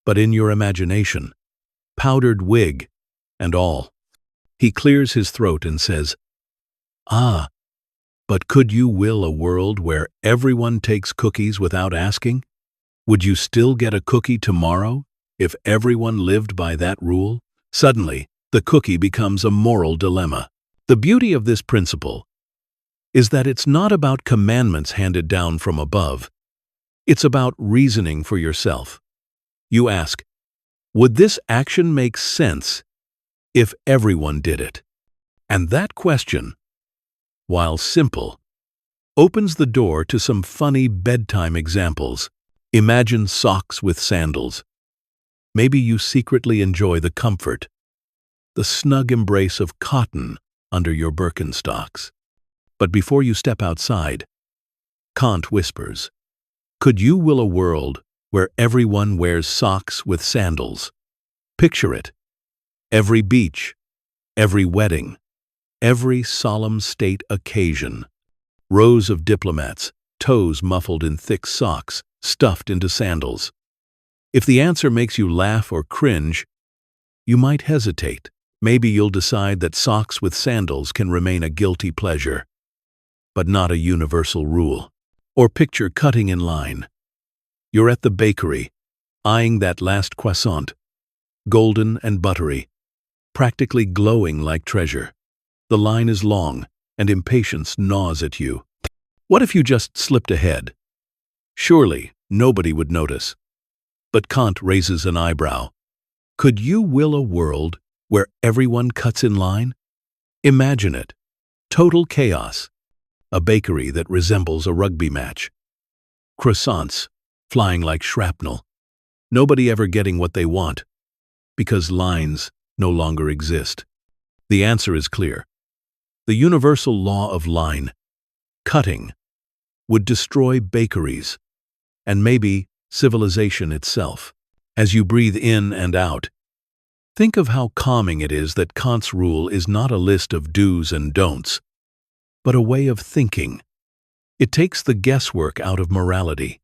But in your imagination. Powdered wig and all. He clears his throat and says, "Ah, but could you will a world where everyone takes cookies without asking? Would you still get a cookie tomorrow if everyone lived by that rule?" Suddenly, the cookie becomes a moral dilemma. The beauty of this principle is that it's not about commandments handed down from above. It's about reasoning for yourself. You ask, would this action make sense if everyone did it? And that question, while simple, opens the door to some funny bedtime examples. Imagine socks with sandals. Maybe you secretly enjoy the comfort, the snug embrace of cotton under your Birkenstocks. But before you step outside, Kant whispers, could you will a world where everyone wears socks with sandals? Picture it. Every beach, every wedding, every solemn state occasion. Rows of diplomats, toes muffled in thick socks, stuffed into sandals. If the answer makes you laugh or cringe, you might hesitate. Maybe you'll decide that socks with sandals can remain a guilty pleasure, but not a universal rule. Or picture cutting in line. You're at the bakery, eyeing that last croissant, golden and buttery, practically glowing like treasure. The line is long, and impatience gnaws at you. What if you just slipped ahead? Surely nobody would notice. But Kant raises an eyebrow. Could you will a world where everyone cuts in line? Imagine it. Total chaos. A bakery that resembles a rugby match. Croissants flying like shrapnel. Nobody ever getting what they want, because lines no longer exist. The answer is clear. The universal law of line, cutting, would destroy bakeries, and maybe civilization itself. As you breathe in and out, think of how calming it is that Kant's rule is not a list of do's and don'ts, but a way of thinking. It takes the guesswork out of morality.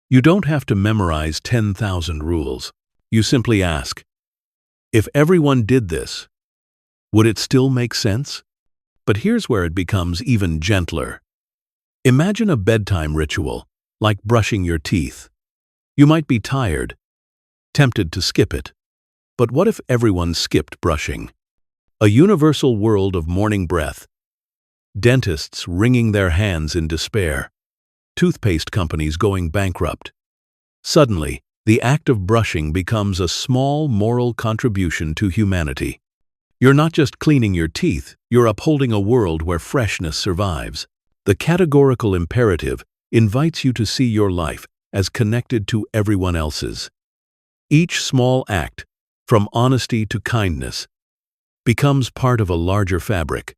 You don't have to memorize 10,000 rules. You simply ask, if everyone did this, would it still make sense? But here's where it becomes even gentler. Imagine a bedtime ritual, like brushing your teeth. You might be tired, tempted to skip it. But what if everyone skipped brushing? A universal world of morning breath. Dentists wringing their hands in despair. Toothpaste companies going bankrupt. Suddenly, the act of brushing becomes a small moral contribution to humanity. You're not just cleaning your teeth, you're upholding a world where freshness survives. The categorical imperative invites you to see your life as connected to everyone else's. Each small act, from honesty to kindness, becomes part of a larger fabric.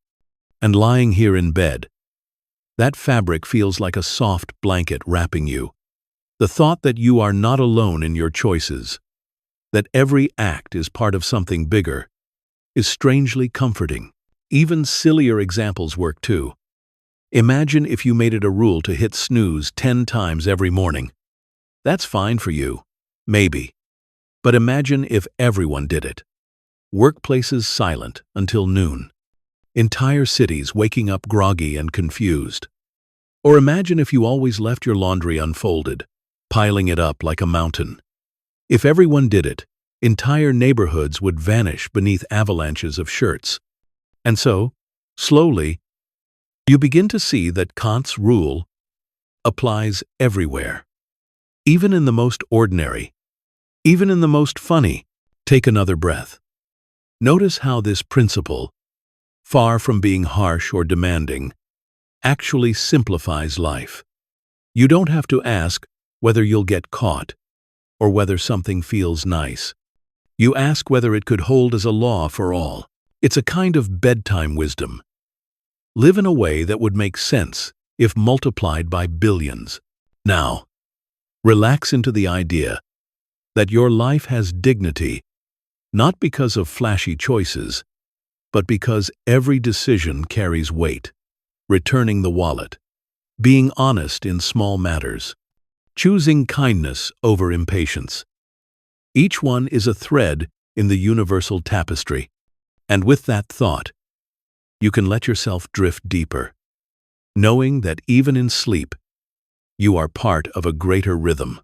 And lying here in bed, that fabric feels like a soft blanket wrapping you. The thought that you are not alone in your choices, that every act is part of something bigger, is strangely comforting. Even sillier examples work too. Imagine if you made it a rule to hit snooze 10 times every morning. That's fine for you, maybe. But imagine if everyone did it. Workplaces silent until noon. Entire cities waking up groggy and confused. Or imagine if you always left your laundry unfolded, piling it up like a mountain. If everyone did it, entire neighborhoods would vanish beneath avalanches of shirts. And so, slowly, you begin to see that Kant's rule applies everywhere. Even in the most ordinary, even in the most funny. Take another breath. Notice how this principle, far from being harsh or demanding, actually simplifies life. You don't have to ask whether you'll get caught or whether something feels nice. You ask whether it could hold as a law for all. It's a kind of bedtime wisdom. Live in a way that would make sense if multiplied by billions. Now, relax into the idea that your life has dignity, not because of flashy choices, but because every decision carries weight. Returning the wallet, being honest in small matters, choosing kindness over impatience. Each one is a thread in the universal tapestry. And with that thought, you can let yourself drift deeper, knowing that even in sleep, you are part of a greater rhythm,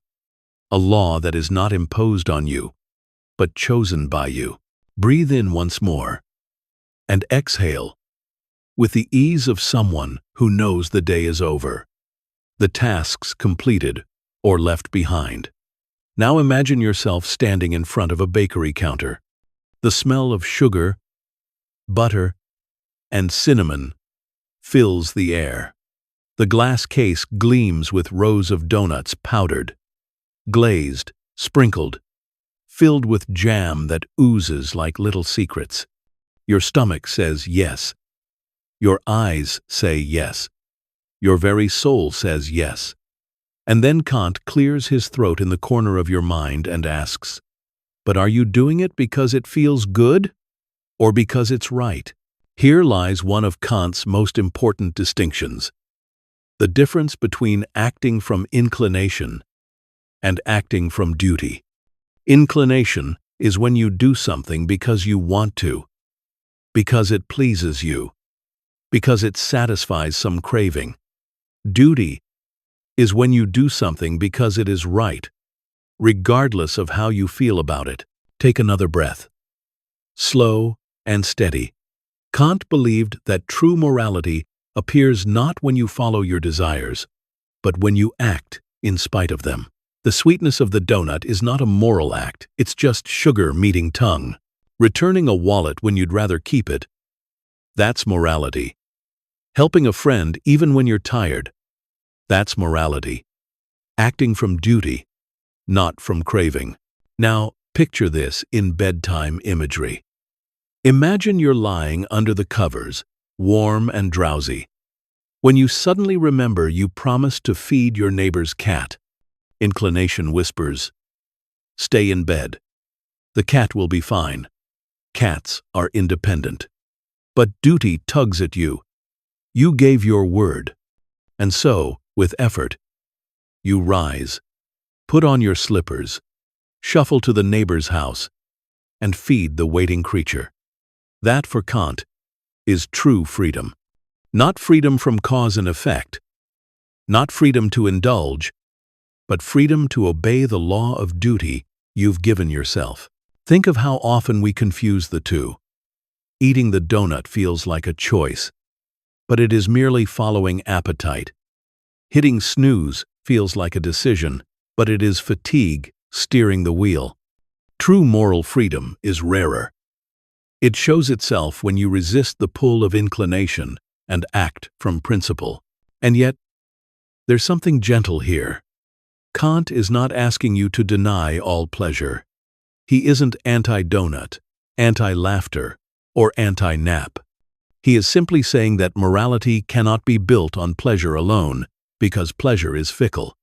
a law that is not imposed on you, but chosen by you. Breathe in once more, and exhale with the ease of someone who knows the day is over, the tasks completed or left behind. Now imagine yourself standing in front of a bakery counter. The smell of sugar, butter, and cinnamon fills the air. The glass case gleams with rows of donuts, powdered, glazed, sprinkled, filled with jam that oozes like little secrets. Your stomach says yes. Your eyes say yes. Your very soul says yes. And then Kant clears his throat in the corner of your mind and asks, "But are you doing it because it feels good or because it's right?" Here lies one of Kant's most important distinctions: the difference between acting from inclination and acting from duty. Inclination is when you do something because you want to, because it pleases you, because it satisfies some craving. Duty is when you do something because it is right, regardless of how you feel about it. Take another breath. Slow and steady. Kant believed that true morality appears not when you follow your desires, but when you act in spite of them. The sweetness of the donut is not a moral act, it's just sugar meeting tongue. Returning a wallet when you'd rather keep it, that's morality. Helping a friend even when you're tired, that's morality. Acting from duty, not from craving. Now, picture this in bedtime imagery. Imagine you're lying under the covers, warm and drowsy, when you suddenly remember you promised to feed your neighbor's cat. Inclination whispers, "Stay in bed. The cat will be fine." Cats are independent. But duty tugs at you. You gave your word. And so, with effort, you rise, put on your slippers, shuffle to the neighbor's house, and feed the waiting creature. That, for Kant, is true freedom. Not freedom from cause and effect, not freedom to indulge, but freedom to obey the law of duty you've given yourself. Think of how often we confuse the two. Eating the donut feels like a choice, but it is merely following appetite. Hitting snooze feels like a decision, but it is fatigue steering the wheel. True moral freedom is rarer. It shows itself when you resist the pull of inclination and act from principle. And yet, there's something gentle here. Kant is not asking you to deny all pleasure. He isn't anti-donut, anti-laughter, or anti-nap. He is simply saying that morality cannot be built on pleasure alone, because pleasure is fickle.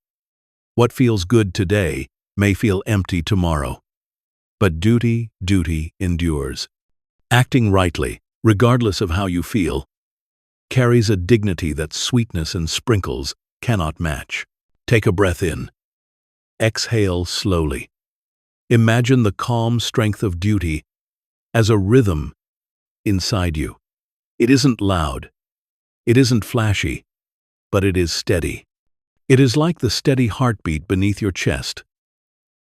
What feels good today may feel empty tomorrow. But duty endures. Acting rightly, regardless of how you feel, carries a dignity that sweetness and sprinkles cannot match. Take a breath in. Exhale slowly. Imagine the calm strength of duty as a rhythm inside you. It isn't loud, it isn't flashy, but it is steady. It is like the steady heartbeat beneath your chest,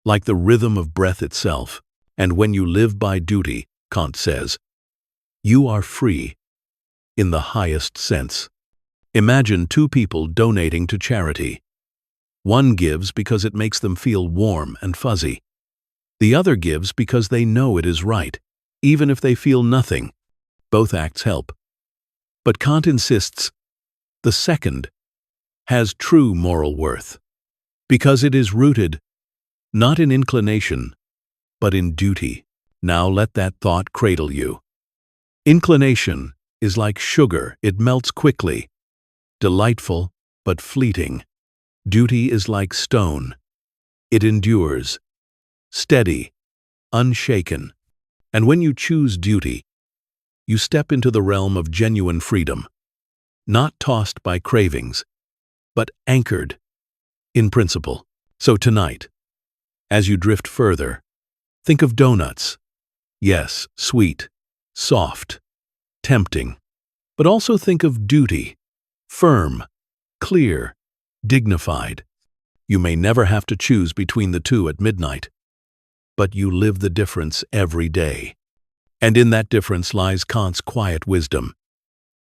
like the rhythm of breath itself. And when you live by duty, Kant says, you are free in the highest sense. Imagine two people donating to charity. One gives because it makes them feel warm and fuzzy. The other gives because they know it is right, even if they feel nothing. Both acts help. But Kant insists the second has true moral worth, because it is rooted not in inclination, but in duty. Now let that thought cradle you. Inclination is like sugar, it melts quickly, delightful but fleeting. Duty is like stone. It endures, steady, unshaken. And when you choose duty, you step into the realm of genuine freedom, not tossed by cravings, but anchored in principle. So tonight, as you drift further, think of donuts. Yes, sweet, soft, tempting. But also think of duty, firm, clear, dignified. You may never have to choose between the two at midnight, but you live the difference every day. And in that difference lies Kant's quiet wisdom,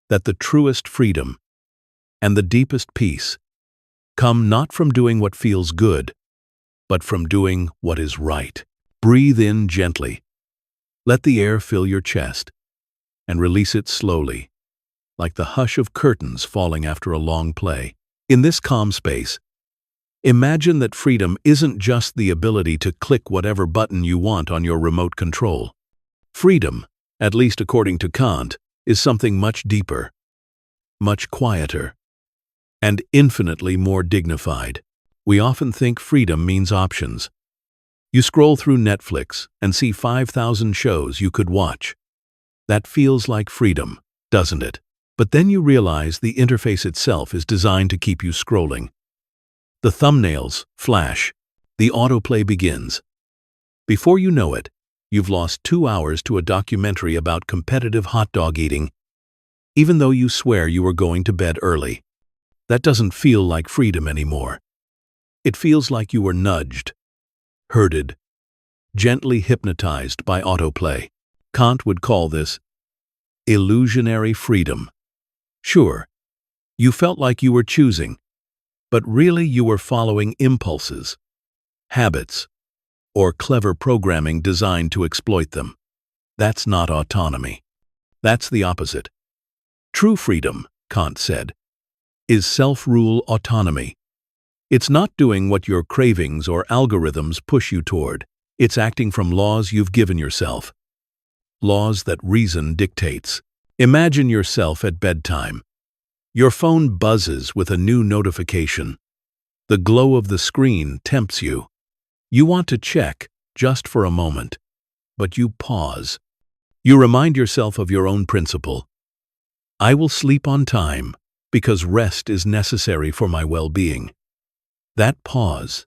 that the truest freedom and the deepest peace come not from doing what feels good, but from doing what is right. Breathe in gently. Let the air fill your chest, and release it slowly, like the hush of curtains falling after a long play. In this calm space, imagine that freedom isn't just the ability to click whatever button you want on your remote control. Freedom, at least according to Kant, is something much deeper, much quieter, and infinitely more dignified. We often think freedom means options. You scroll through Netflix and see 5,000 shows you could watch. That feels like freedom, doesn't it? But then you realize the interface itself is designed to keep you scrolling. The thumbnails flash. The autoplay begins. Before you know it, you've lost 2 hours to a documentary about competitive hot dog eating, even though you swear you were going to bed early. That doesn't feel like freedom anymore. It feels like you were nudged, herded, gently hypnotized by autoplay. Kant would call this illusionary freedom. Sure, you felt like you were choosing, but really you were following impulses, habits, or clever programming designed to exploit them. That's not autonomy. That's the opposite. True freedom, Kant said, is self-rule autonomy. It's not doing what your cravings or algorithms push you toward. It's acting from laws you've given yourself. Laws that reason dictates. Imagine yourself at bedtime. Your phone buzzes with a new notification. The glow of the screen tempts you. You want to check, just for a moment. But you pause. You remind yourself of your own principle. I will sleep on time, because rest is necessary for my well-being. That pause,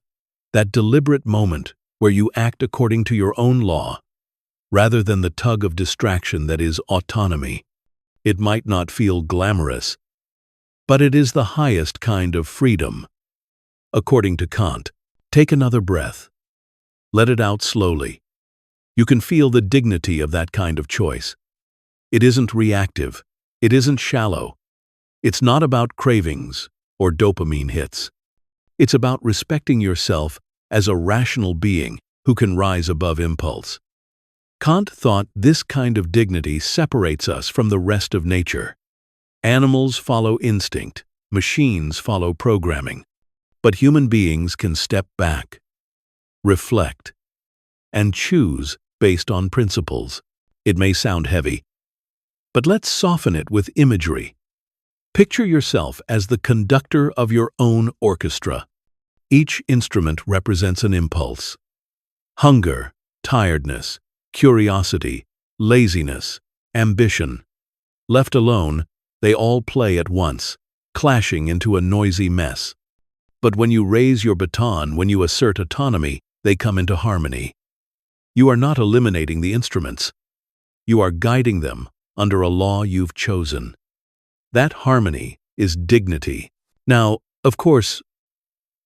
that deliberate moment where you act according to your own law, rather than the tug of distraction that is autonomy. It might not feel glamorous, but it is the highest kind of freedom. According to Kant, take another breath. Let it out slowly. You can feel the dignity of that kind of choice. It isn't reactive. It isn't shallow. It's not about cravings or dopamine hits. It's about respecting yourself as a rational being who can rise above impulse. Kant thought this kind of dignity separates us from the rest of nature. Animals follow instinct, machines follow programming, but human beings can step back, reflect, and choose based on principles. It may sound heavy, but let's soften it with imagery. Picture yourself as the conductor of your own orchestra. Each instrument represents an impulse. Hunger, tiredness, curiosity, laziness, ambition. Left alone, they all play at once, clashing into a noisy mess. But when you raise your baton, when you assert autonomy, they come into harmony. You are not eliminating the instruments. You are guiding them under a law you've chosen. That harmony is dignity. Now, of course,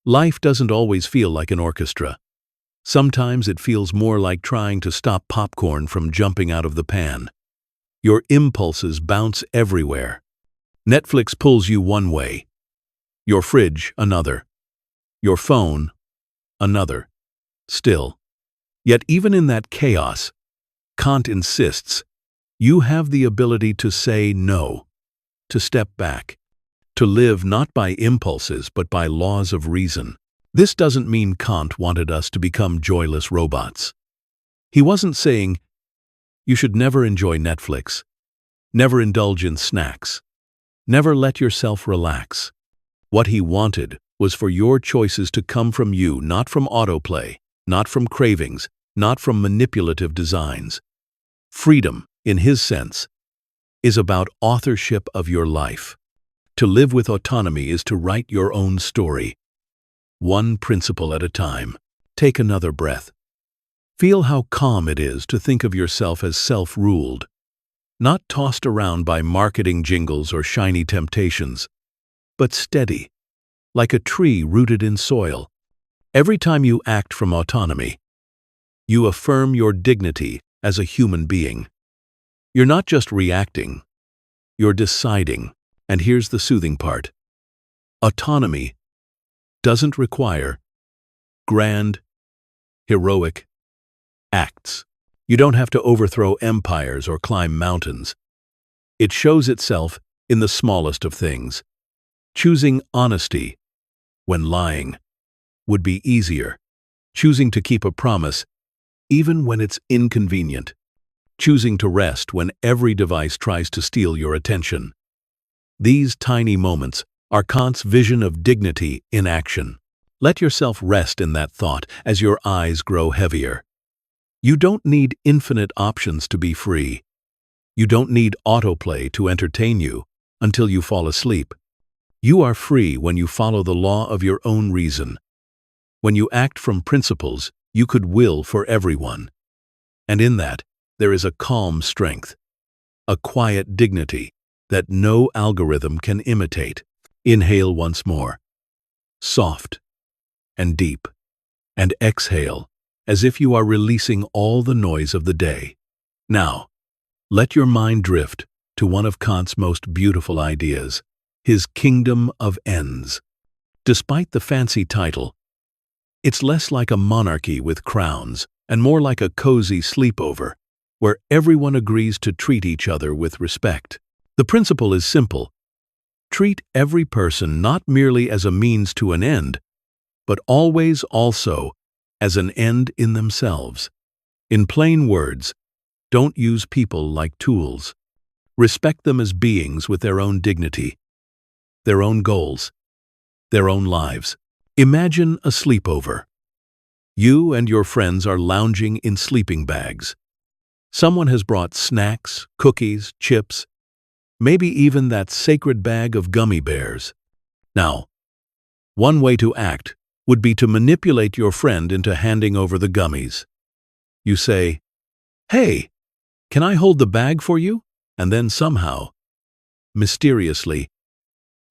life doesn't always feel like an orchestra. Sometimes it feels more like trying to stop popcorn from jumping out of the pan. Your impulses bounce everywhere. Netflix pulls you one way, your fridge another, your phone another. Still, yet even in that chaos, Kant insists, you have the ability to say no, to step back, to live not by impulses but by laws of reason. This doesn't mean Kant wanted us to become joyless robots. He wasn't saying, you should never enjoy Netflix, never indulge in snacks, never let yourself relax. What he wanted was for your choices to come from you, not from autoplay, not from cravings, not from manipulative designs. Freedom, in his sense, is about authorship of your life. To live with autonomy is to write your own story. One principle at a time. Take another breath. Feel how calm it is to think of yourself as self-ruled, not tossed around by marketing jingles or shiny temptations, but steady, like a tree rooted in soil. Every time you act from autonomy, you affirm your dignity as a human being. You're not just reacting, you're deciding. And here's the soothing part. Autonomy doesn't require grand, heroic acts. You don't have to overthrow empires or climb mountains. It shows itself in the smallest of things. Choosing honesty when lying would be easier. Choosing to keep a promise even when it's inconvenient. Choosing to rest when every device tries to steal your attention. These tiny moments are Kant's vision of dignity in action. Let yourself rest in that thought as your eyes grow heavier. You don't need infinite options to be free. You don't need autoplay to entertain you until you fall asleep. You are free when you follow the law of your own reason. When you act from principles you could will for everyone. And in that, there is a calm strength, a quiet dignity that no algorithm can imitate. Inhale once more, soft and deep, and exhale as if you are releasing all the noise of the day. Now, let your mind drift to one of Kant's most beautiful ideas, his kingdom of ends. Despite the fancy title, it's less like a monarchy with crowns and more like a cozy sleepover where everyone agrees to treat each other with respect. The principle is simple. Treat every person not merely as a means to an end, but always also as an end in themselves. In plain words, don't use people like tools. Respect them as beings with their own dignity, their own goals, their own lives. Imagine a sleepover. You and your friends are lounging in sleeping bags. Someone has brought snacks, cookies, chips, maybe even that sacred bag of gummy bears. Now, one way to act would be to manipulate your friend into handing over the gummies. You say, "Hey, can I hold the bag for you?" And then somehow, mysteriously,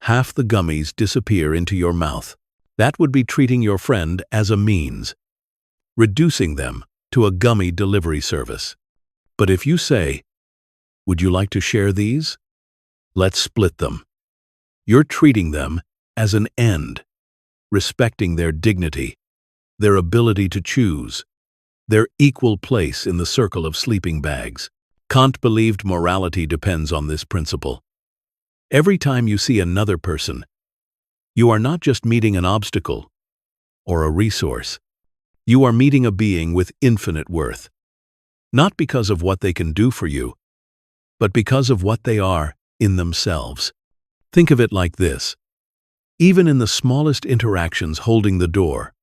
half the gummies disappear into your mouth. That would be treating your friend as a means, reducing them to a gummy delivery service. But if you say, "Would you like to share these? Let's split them." You're treating them as an end, respecting their dignity, their ability to choose, their equal place in the circle of sleeping bags. Kant believed morality depends on this principle. Every time you see another person, you are not just meeting an obstacle or a resource. You are meeting a being with infinite worth, not because of what they can do for you, but because of what they are in themselves. Think of it like this. Even in the smallest interactions, holding the door,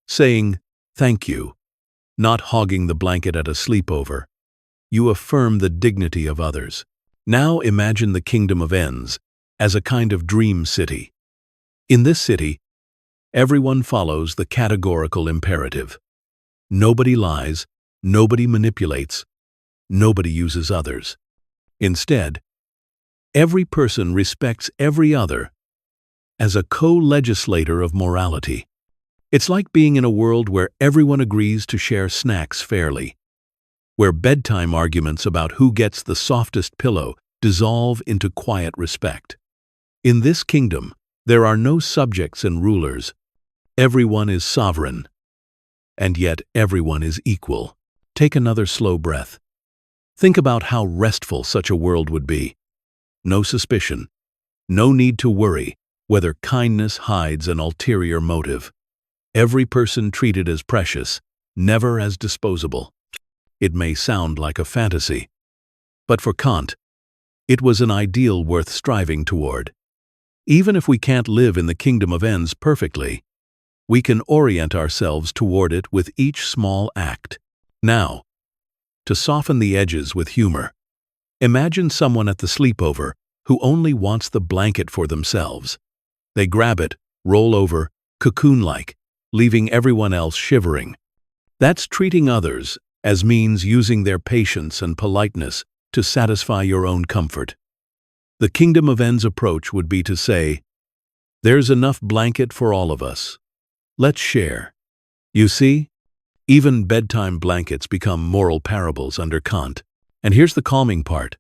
saying thank you, not hogging the blanket at a sleepover, you affirm the dignity of others. Now imagine the kingdom of ends as a kind of dream city. In this city, everyone follows the categorical imperative. Nobody lies, nobody manipulates, nobody uses others. Instead, every person respects every other as a co-legislator of morality. It's like being in a world where everyone agrees to share snacks fairly, where bedtime arguments about who gets the softest pillow dissolve into quiet respect. In this kingdom, there are no subjects and rulers. Everyone is sovereign, and yet everyone is equal. Take another slow breath. Think about how restful such a world would be. No suspicion, no need to worry whether kindness hides an ulterior motive. Every person treated as precious, never as disposable. It may sound like a fantasy, but for Kant, it was an ideal worth striving toward. Even if we can't live in the kingdom of ends perfectly, we can orient ourselves toward it with each small act. Now, to soften the edges with humor, imagine someone at the sleepover who only wants the blanket for themselves. They grab it, roll over, cocoon-like, leaving everyone else shivering. That's treating others as means, using their patience and politeness to satisfy your own comfort. The kingdom of ends approach would be to say, there's enough blanket for all of us. Let's share. You see, even bedtime blankets become moral parables under Kant. And here's the calming part.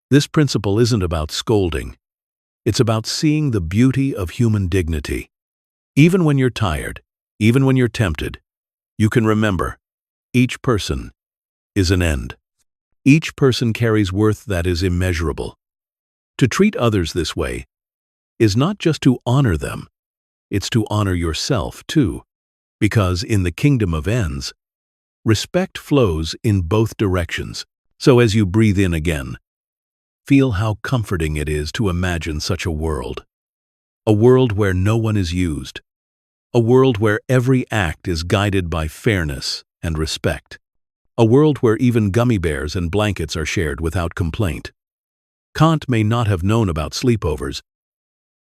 This principle isn't about scolding. It's about seeing the beauty of human dignity. Even when you're tired, even when you're tempted, you can remember, each person is an end. Each person carries worth that is immeasurable. To treat others this way is not just to honor them, it's to honor yourself too. Because in the kingdom of ends, respect flows in both directions. So as you breathe in again, feel how comforting it is to imagine such a world. A world where no one is used. A world where every act is guided by fairness and respect. A world where even gummy bears and blankets are shared without complaint. Kant may not have known about sleepovers,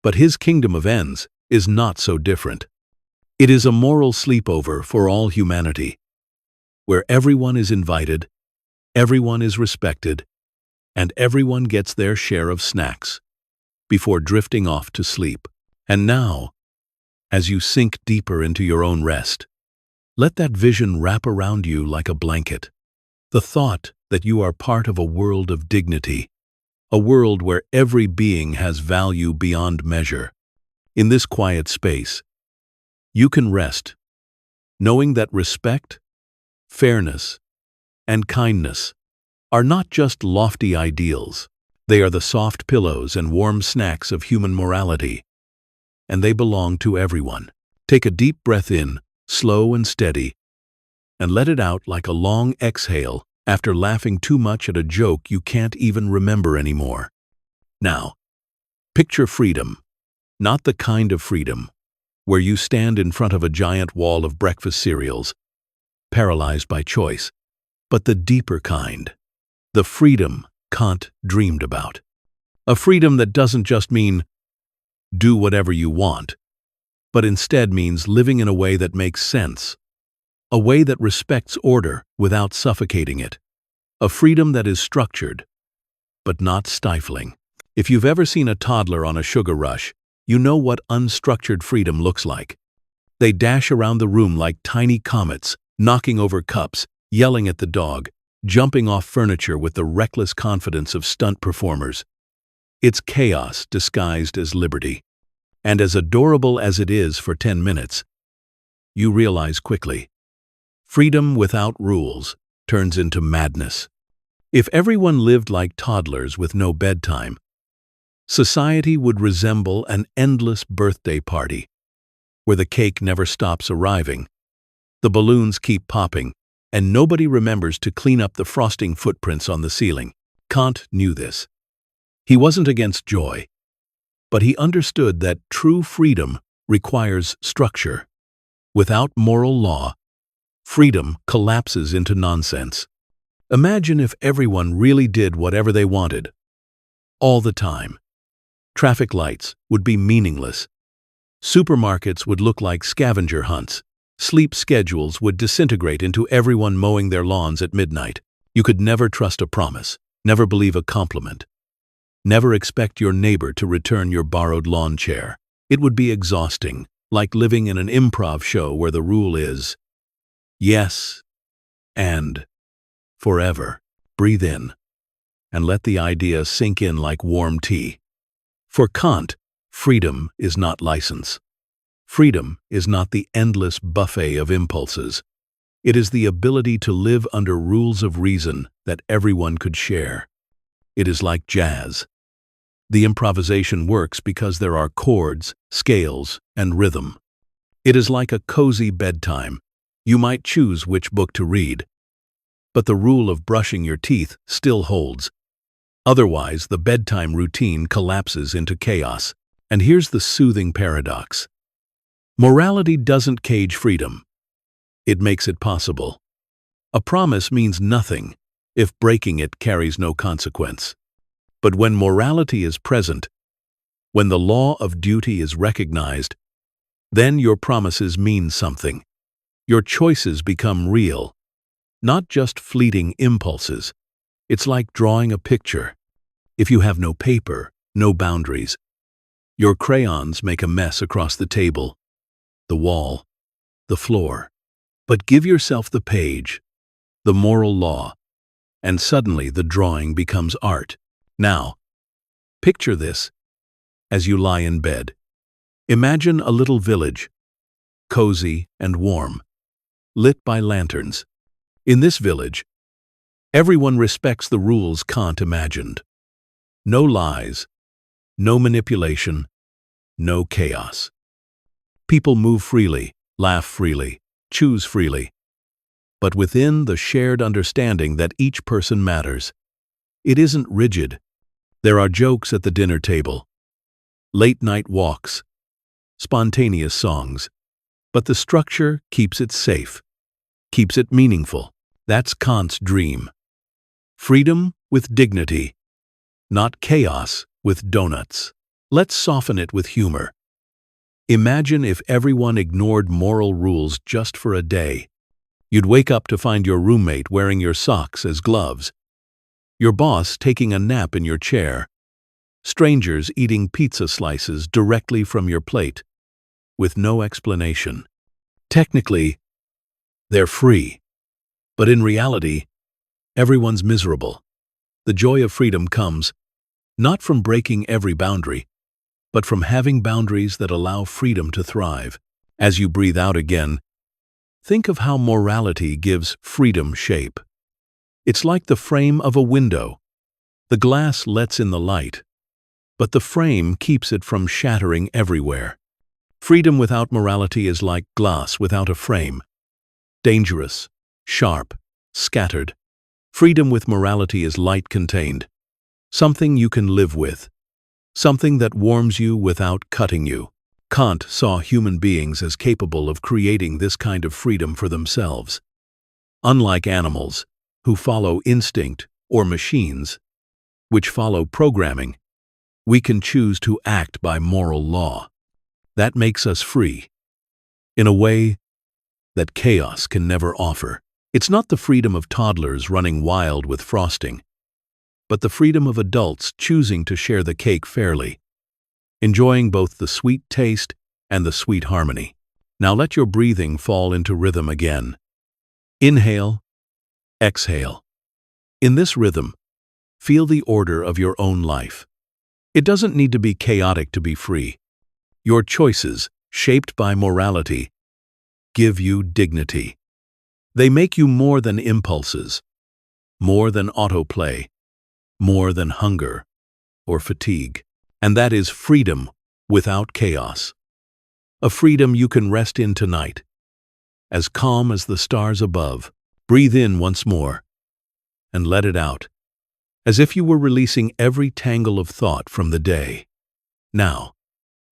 but his kingdom of ends is not so different. It is a moral sleepover for all humanity, where everyone is invited, everyone is respected, and everyone gets their share of snacks before drifting off to sleep. And now, as you sink deeper into your own rest, let that vision wrap around you like a blanket. The thought that you are part of a world of dignity, a world where every being has value beyond measure. In this quiet space, you can rest, knowing that respect, fairness, and kindness are not just lofty ideals. They are the soft pillows and warm snacks of human morality, and they belong to everyone. Take a deep breath in, slow and steady, and let it out like a long exhale after laughing too much at a joke you can't even remember anymore. Now, picture freedom, not the kind of freedom where you stand in front of a giant wall of breakfast cereals, paralyzed by choice, but the deeper kind, the freedom Kant dreamed about. A freedom that doesn't just mean do whatever you want, but instead means living in a way that makes sense, a way that respects order without suffocating it, a freedom that is structured, but not stifling. If you've ever seen a toddler on a sugar rush, you know what unstructured freedom looks like. They dash around the room like tiny comets, knocking over cups, yelling at the dog, jumping off furniture with the reckless confidence of stunt performers. It's chaos disguised as liberty. And as adorable as it is for 10 minutes, you realize quickly, freedom without rules turns into madness. If everyone lived like toddlers with no bedtime, society would resemble an endless birthday party, where the cake never stops arriving, the balloons keep popping, and nobody remembers to clean up the frosting footprints on the ceiling. Kant knew this. He wasn't against joy, but he understood that true freedom requires structure. Without moral law, freedom collapses into nonsense. Imagine if everyone really did whatever they wanted, all the time. Traffic lights would be meaningless. Supermarkets would look like scavenger hunts. Sleep schedules would disintegrate into everyone mowing their lawns at midnight. You could never trust a promise, never believe a compliment, never expect your neighbor to return your borrowed lawn chair. It would be exhausting, like living in an improv show where the rule is yes and forever. Breathe in and let the idea sink in like warm tea. For Kant, freedom is not license. Freedom is not the endless buffet of impulses. It is the ability to live under rules of reason that everyone could share. It is like jazz. The improvisation works because there are chords, scales, and rhythm. It is like a cozy bedtime. You might choose which book to read, but the rule of brushing your teeth still holds. Otherwise, the bedtime routine collapses into chaos. And here's the soothing paradox. Morality doesn't cage freedom. It makes it possible. A promise means nothing if breaking it carries no consequence. But when morality is present, when the law of duty is recognized, then your promises mean something. Your choices become real, not just fleeting impulses. It's like drawing a picture. If you have no paper, no boundaries, your crayons make a mess across the table, the wall, the floor. But give yourself the page, the moral law, and suddenly the drawing becomes art. Now, picture this as you lie in bed. Imagine a little village, cozy and warm, lit by lanterns. In this village, everyone respects the rules Kant imagined. No lies, no manipulation, no chaos. People move freely, laugh freely, choose freely, but within the shared understanding that each person matters. It isn't rigid. There are jokes at the dinner table, late-night walks, spontaneous songs, but the structure keeps it safe, keeps it meaningful. That's Kant's dream. Freedom with dignity, not chaos with donuts. Let's soften it with humor. Imagine if everyone ignored moral rules just for a day. You'd wake up to find your roommate wearing your socks as gloves, your boss taking a nap in your chair, strangers eating pizza slices directly from your plate, with no explanation. Technically, they're free, but in reality, everyone's miserable. The joy of freedom comes not from breaking every boundary, but from having boundaries that allow freedom to thrive. As you breathe out again, think of how morality gives freedom shape. It's like the frame of a window. The glass lets in the light, but the frame keeps it from shattering everywhere. Freedom without morality is like glass without a frame. Dangerous, sharp, scattered. Freedom with morality is light-contained, something you can live with, something that warms you without cutting you. Kant saw human beings as capable of creating this kind of freedom for themselves. Unlike animals, who follow instinct, or machines, which follow programming, we can choose to act by moral law. That makes us free, in a way that chaos can never offer. It's not the freedom of toddlers running wild with frosting, but the freedom of adults choosing to share the cake fairly, enjoying both the sweet taste and the sweet harmony. Now let your breathing fall into rhythm again. Inhale, exhale. In this rhythm, feel the order of your own life. It doesn't need to be chaotic to be free. Your choices, shaped by morality, give you dignity. They make you more than impulses, more than autoplay, more than hunger or fatigue. And that is freedom without chaos. A freedom you can rest in tonight, as calm as the stars above. Breathe in once more, and let it out, as if you were releasing every tangle of thought from the day. Now,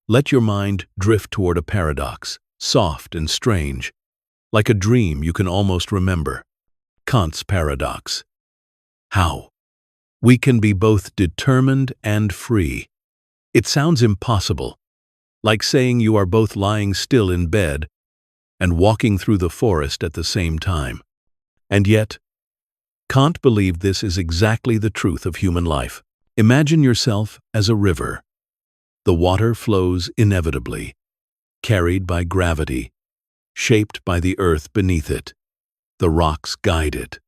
let your mind drift toward a paradox, soft and strange, like a dream you can almost remember. Kant's paradox. How? We can be both determined and free. It sounds impossible, like saying you are both lying still in bed and walking through the forest at the same time. And yet, Kant believed this is exactly the truth of human life. Imagine yourself as a river. The water flows inevitably, carried by gravity, shaped by the earth beneath it. The rocks guide it.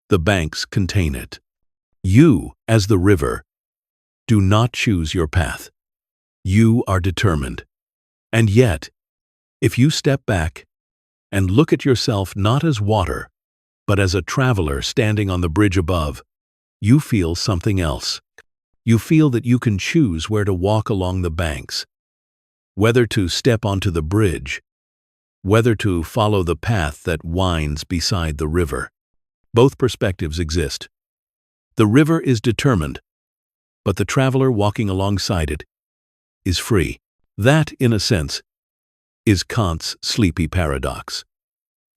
The banks contain it. You, as the river, do not choose your path. You are determined. And yet, if you step back and look at yourself not as water, but as a traveler standing on the bridge above, you feel something else. You feel that you can choose where to walk along the banks, whether to step onto the bridge, whether to follow the path that winds beside the river. Both perspectives exist. The river is determined, but the traveler walking alongside it is free. That, in a sense, is Kant's sleepy paradox.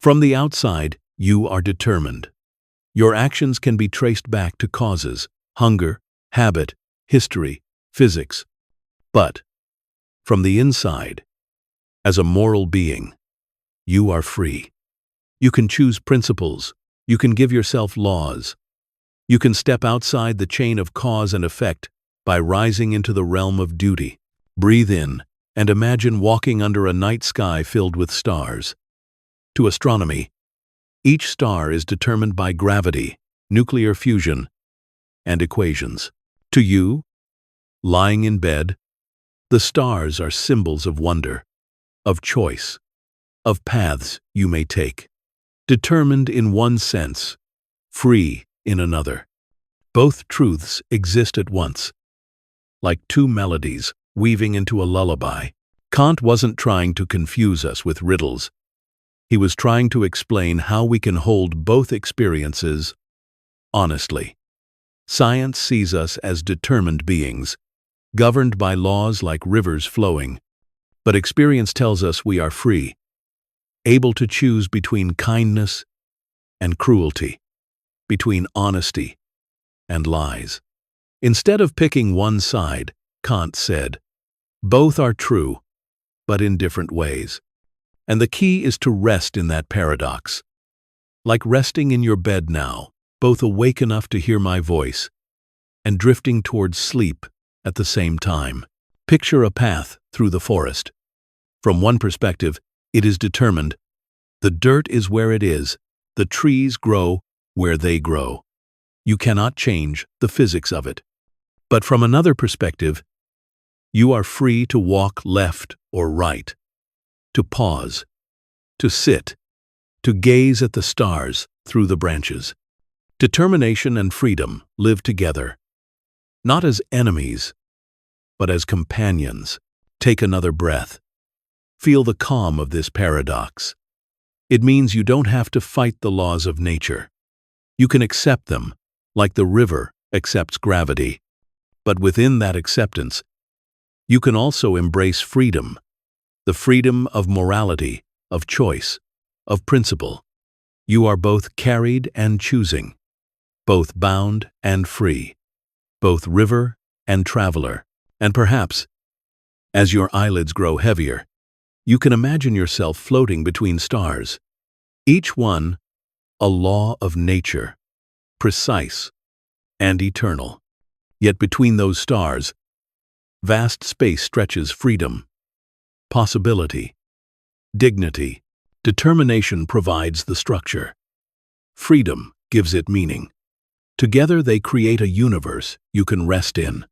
From the outside, you are determined. Your actions can be traced back to causes, hunger, habit, history, physics. But, from the inside, as a moral being, you are free. You can choose principles. You can give yourself laws. You can step outside the chain of cause and effect by rising into the realm of duty. Breathe in and imagine walking under a night sky filled with stars. To astronomy, each star is determined by gravity, nuclear fusion, and equations. To you, lying in bed, the stars are symbols of wonder, of choice, of paths you may take. Determined in one sense, free in another. Both truths exist at once, like two melodies weaving into a lullaby. Kant wasn't trying to confuse us with riddles. He was trying to explain how we can hold both experiences honestly. Science sees us as determined beings, governed by laws like rivers flowing, but experience tells us we are free, able to choose between kindness and cruelty, between honesty and lies. Instead of picking one side, Kant said, both are true, but in different ways. And the key is to rest in that paradox. Like resting in your bed now, both awake enough to hear my voice and drifting towards sleep at the same time. Picture a path through the forest. From one perspective, it is determined. The dirt is where it is. The trees grow where they grow. You cannot change the physics of it. But from another perspective, you are free to walk left or right, to pause, to sit, to gaze at the stars through the branches. Determination and freedom live together, not as enemies, but as companions. Take another breath. Feel the calm of this paradox. It means you don't have to fight the laws of nature. You can accept them, like the river accepts gravity. But within that acceptance, you can also embrace freedom, the freedom of morality, of choice, of principle. You are both carried and choosing, both bound and free, both river and traveler. And perhaps, as your eyelids grow heavier, you can imagine yourself floating between stars, each one a law of nature, precise and eternal. Yet between those stars, vast space stretches freedom, possibility, dignity. Determination provides the structure. Freedom gives it meaning. Together they create a universe you can rest in,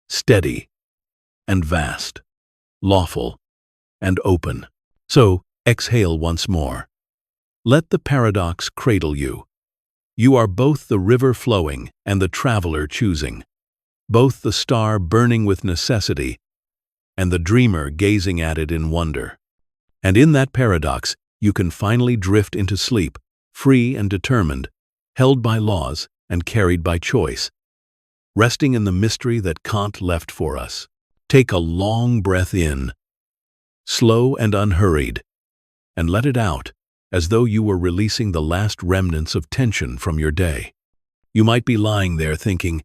steady and vast, lawful and open. So, exhale once more. Let the paradox cradle you. You are both the river flowing and the traveler choosing, both the star burning with necessity and the dreamer gazing at it in wonder. And in that paradox, you can finally drift into sleep, free and determined, held by laws and carried by choice, resting in the mystery that Kant left for us. Take a long breath in, slow and unhurried, and let it out as though you were releasing the last remnants of tension from your day. You might be lying there thinking,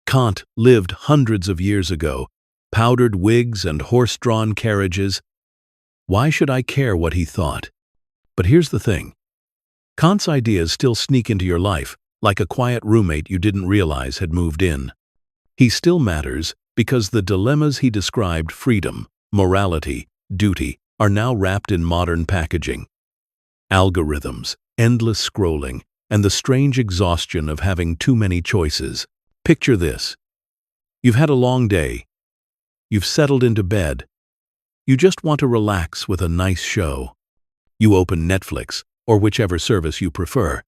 Kant lived hundreds of years ago, powdered wigs and horse-drawn carriages. Why should I care what he thought? But here's the thing. Kant's ideas still sneak into your life, like a quiet roommate you didn't realize had moved in. He still matters because the dilemmas he described, freedom, morality, duty, are now wrapped in modern packaging. Algorithms, endless scrolling, and the strange exhaustion of having too many choices. Picture this. You've had a long day. You've settled into bed. You just want to relax with a nice show. You open Netflix, or whichever service you prefer.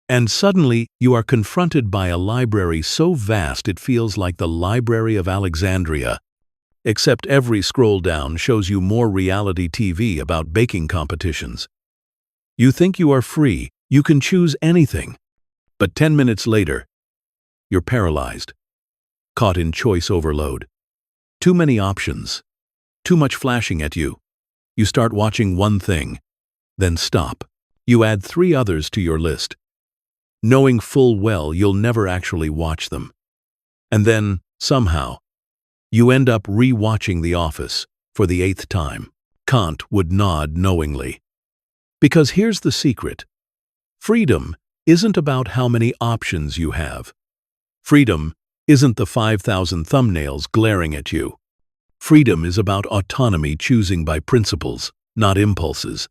And suddenly, you are confronted by a library so vast it feels like the Library of Alexandria, except every scroll down shows you more reality TV about baking competitions. You think you are free, you can choose anything. But 10 minutes later, you're paralyzed, caught in choice overload. Too many options, too much flashing at you. You start watching one thing, then stop. You add 3 others to your list, knowing full well you'll never actually watch them. And then, somehow, you end up re-watching The Office for the 8th time. Kant would nod knowingly. Because here's the secret. Freedom isn't about how many options you have. Freedom isn't the 5,000 thumbnails glaring at you. Freedom is about autonomy, choosing by principles, not impulses.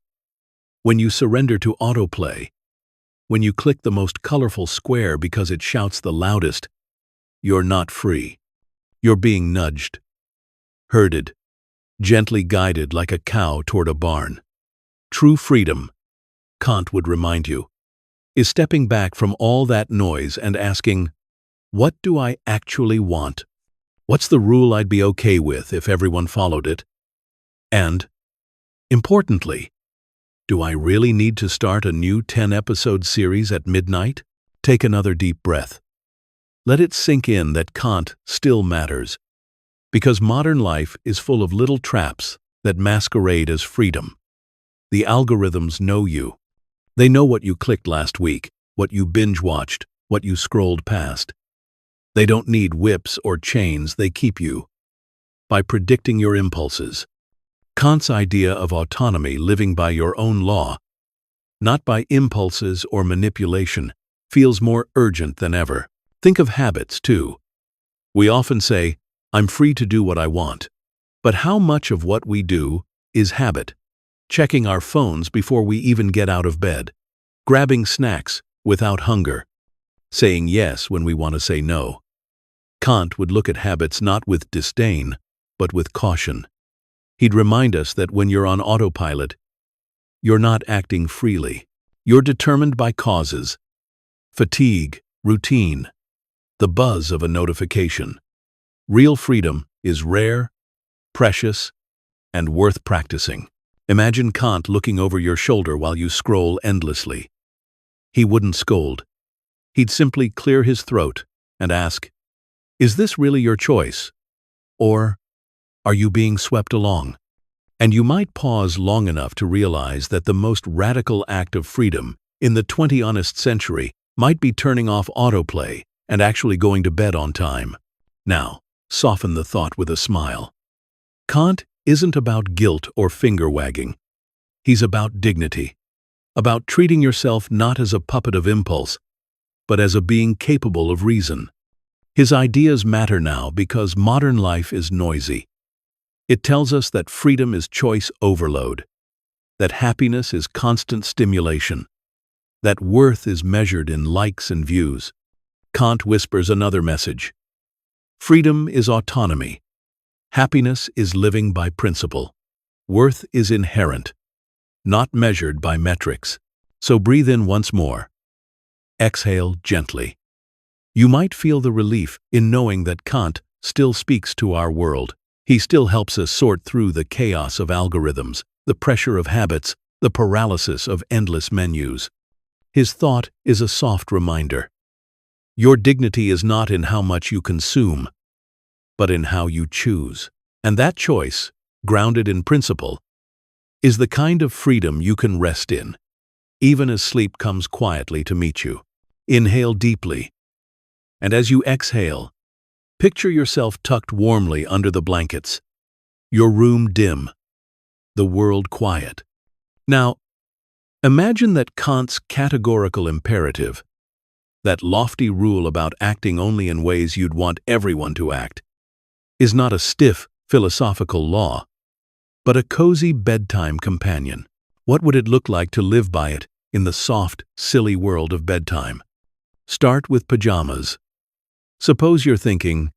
When you surrender to autoplay, when you click the most colorful square because it shouts the loudest, you're not free. You're being nudged, herded, gently guided like a cow toward a barn. True freedom, Kant would remind you, is stepping back from all that noise and asking, what do I actually want? What's the rule I'd be okay with if everyone followed it? And, importantly, do I really need to start a new 10-episode series at midnight? Take another deep breath. Let it sink in that Kant still matters, because modern life is full of little traps that masquerade as freedom. The algorithms know you. They know what you clicked last week, what you binge-watched, what you scrolled past. They don't need whips or chains, they keep you by predicting your impulses. Kant's idea of autonomy, living by your own law, not by impulses or manipulation, feels more urgent than ever. Think of habits, too. We often say, I'm free to do what I want. But how much of what we do is habit? Checking our phones before we even get out of bed, grabbing snacks without hunger, saying yes when we want to say no. Kant would look at habits not with disdain, but with caution. He'd remind us that when you're on autopilot, you're not acting freely. You're determined by causes, fatigue, routine, the buzz of a notification. Real freedom is rare, precious, and worth practicing. Imagine Kant looking over your shoulder while you scroll endlessly. He wouldn't scold. He'd simply clear his throat and ask, is this really your choice? Or are you being swept along? And you might pause long enough to realize that the most radical act of freedom in the 21st century might be turning off autoplay and actually going to bed on time. Now, soften the thought with a smile. Kant isn't about guilt or finger-wagging. He's about dignity, about treating yourself not as a puppet of impulse, but as a being capable of reason. His ideas matter now because modern life is noisy. It tells us that freedom is choice overload, that happiness is constant stimulation, that worth is measured in likes and views. Kant whispers another message. Freedom is autonomy. Happiness is living by principle. Worth is inherent, not measured by metrics. So breathe in once more. Exhale gently. You might feel the relief in knowing that Kant still speaks to our world. He still helps us sort through the chaos of algorithms, the pressure of habits, the paralysis of endless menus. His thought is a soft reminder. Your dignity is not in how much you consume, but in how you choose. And that choice, grounded in principle, is the kind of freedom you can rest in, even as sleep comes quietly to meet you. Inhale deeply, and as you exhale, picture yourself tucked warmly under the blankets, your room dim, the world quiet. Now, imagine that Kant's categorical imperative, that lofty rule about acting only in ways you'd want everyone to act, is not a stiff philosophical law, but a cozy bedtime companion. What would it look like to live by it in the soft, silly world of bedtime? Start with pajamas. Suppose you're thinking,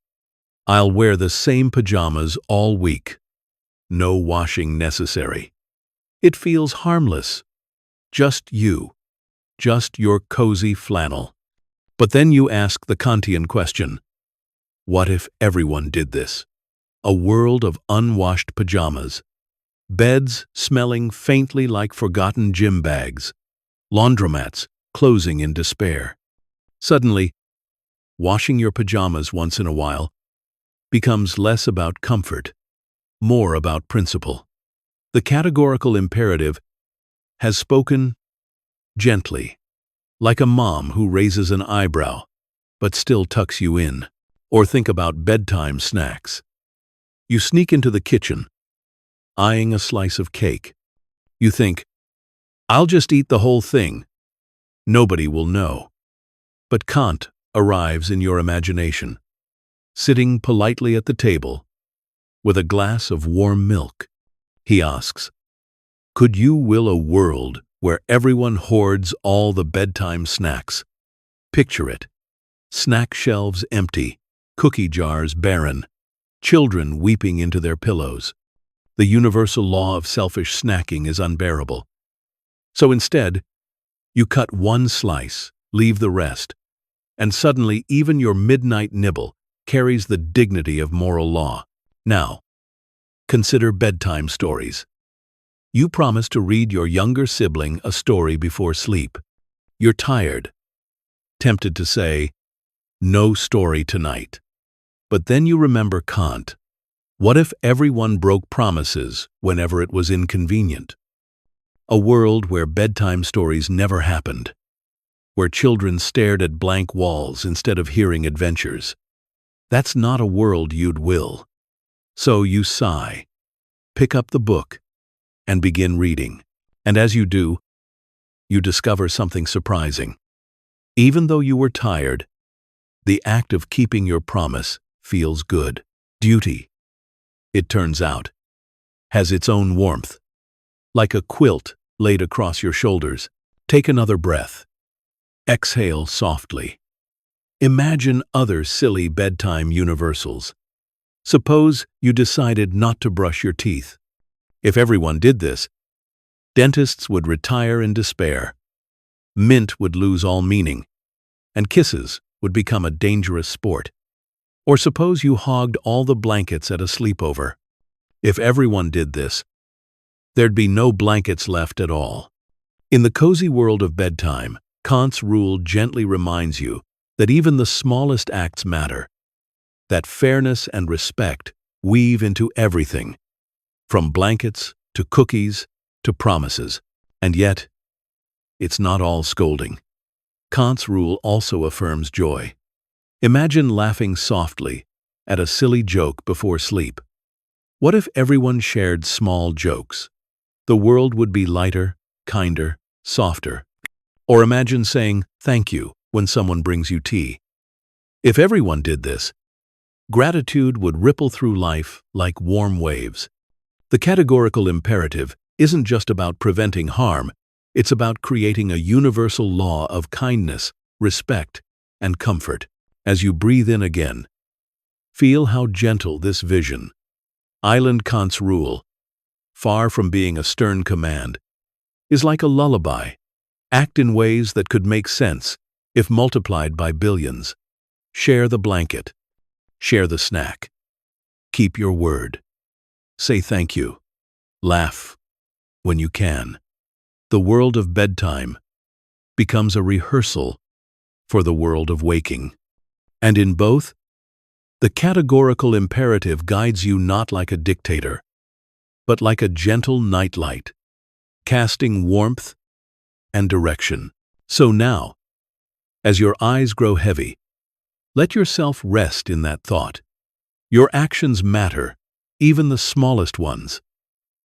I'll wear the same pajamas all week. No washing necessary. It feels harmless. Just you. Just your cozy flannel. But then you ask the Kantian question, what if everyone did this? A world of unwashed pajamas. Beds smelling faintly like forgotten gym bags. Laundromats closing in despair. Suddenly, washing your pajamas once in a while becomes less about comfort, more about principle. The categorical imperative has spoken gently, like a mom who raises an eyebrow, but still tucks you in. Or think about bedtime snacks. You sneak into the kitchen, eyeing a slice of cake. You think, I'll just eat the whole thing. Nobody will know. But Kant arrives in your imagination, sitting politely at the table with a glass of warm milk. He asks, "Could you will a world where everyone hoards all the bedtime snacks?" Picture it. Snack shelves empty, cookie jars barren, children weeping into their pillows. The universal law of selfish snacking is unbearable. So instead, you cut one slice, leave the rest, and suddenly even your midnight nibble carries the dignity of moral law. Now, consider bedtime stories. You promise to read your younger sibling a story before sleep. You're tired, tempted to say, "No story tonight." But then you remember Kant. What if everyone broke promises whenever it was inconvenient? A world where bedtime stories never happened, where children stared at blank walls instead of hearing adventures. That's not a world you'd will. So you sigh, pick up the book, and begin reading. And as you do, you discover something surprising. Even though you were tired, the act of keeping your promise feels good. Duty, it turns out, has its own warmth. Like a quilt laid across your shoulders. Take another breath. Exhale softly. Imagine other silly bedtime universals. Suppose you decided not to brush your teeth. If everyone did this, dentists would retire in despair, mint would lose all meaning, and kisses would become a dangerous sport. Or suppose you hogged all the blankets at a sleepover. If everyone did this, there'd be no blankets left at all. In the cozy world of bedtime, Kant's rule gently reminds you that even the smallest acts matter, that fairness and respect weave into everything, from blankets to cookies to promises. And yet, it's not all scolding. Kant's rule also affirms joy. Imagine laughing softly at a silly joke before sleep. What if everyone shared small jokes? The world would be lighter, kinder, softer. Or imagine saying thank you when someone brings you tea. If everyone did this, gratitude would ripple through life like warm waves. The categorical imperative isn't just about preventing harm, it's about creating a universal law of kindness, respect, and comfort. As you breathe in again, feel how gentle this vision, Island Kant's rule, far from being a stern command, is like a lullaby. Act in ways that could make sense if multiplied by billions. Share the blanket. Share the snack. Keep your word. Say thank you. Laugh when you can. The world of bedtime becomes a rehearsal for the world of waking. And in both, the categorical imperative guides you not like a dictator, but like a gentle nightlight, casting warmth and direction. So now, as your eyes grow heavy, let yourself rest in that thought. Your actions matter, even the smallest ones.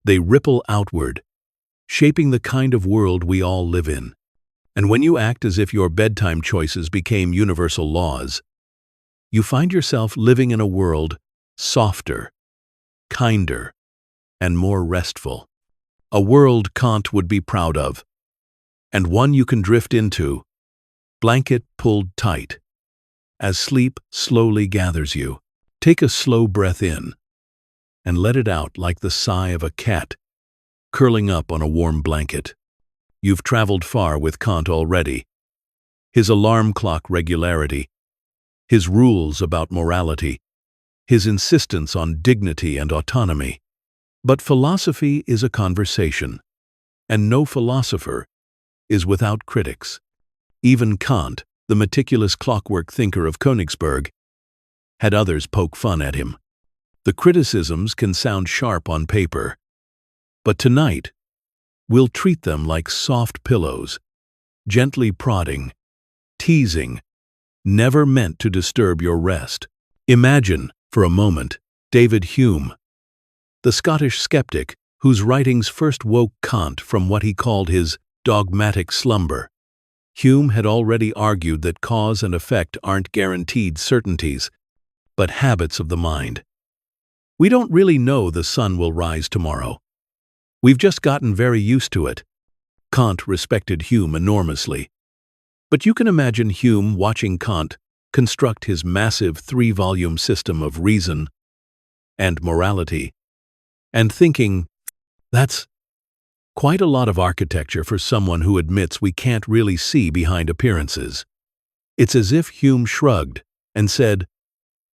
They ripple outward, shaping the kind of world we all live in. And when you act as if your bedtime choices became universal laws, you find yourself living in a world softer, kinder, and more restful. A world Kant would be proud of, and one you can drift into, blanket pulled tight. As sleep slowly gathers you, take a slow breath in and let it out like the sigh of a cat curling up on a warm blanket. You've traveled far with Kant already. His alarm clock regularity, his rules about morality, his insistence on dignity and autonomy. But philosophy is a conversation, and no philosopher is without critics. Even Kant, the meticulous clockwork thinker of Königsberg, had others poke fun at him. The criticisms can sound sharp on paper, but tonight we'll treat them like soft pillows, gently prodding, teasing, never meant to disturb your rest. Imagine, for a moment, David Hume, the Scottish skeptic whose writings first woke Kant from what he called his dogmatic slumber. Hume had already argued that cause and effect aren't guaranteed certainties, but habits of the mind. We don't really know the sun will rise tomorrow. We've just gotten very used to it. Kant respected Hume enormously. But you can imagine Hume watching Kant construct his massive 3-volume system of reason and morality, and thinking, that's quite a lot of architecture for someone who admits we can't really see behind appearances. It's as if Hume shrugged and said,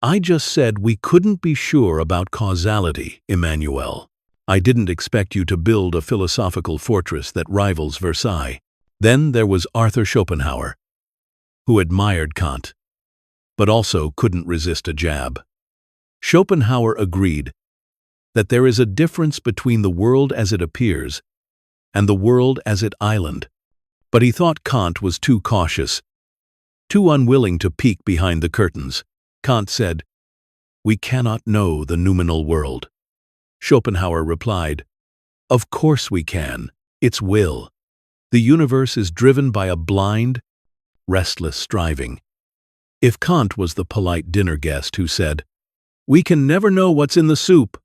I just said we couldn't be sure about causality, Emmanuel. I didn't expect you to build a philosophical fortress that rivals Versailles. Then there was Arthur Schopenhauer, who admired Kant, but also couldn't resist a jab. Schopenhauer agreed that there is a difference between the world as it appears and the world as it island, but he thought Kant was too cautious, too unwilling to peek behind the curtains. Kant said, we cannot know the noumenal world. Schopenhauer replied, of course we can. It's will. The universe is driven by a blind, restless striving. If Kant was the polite dinner guest who said, we can never know what's in the soup,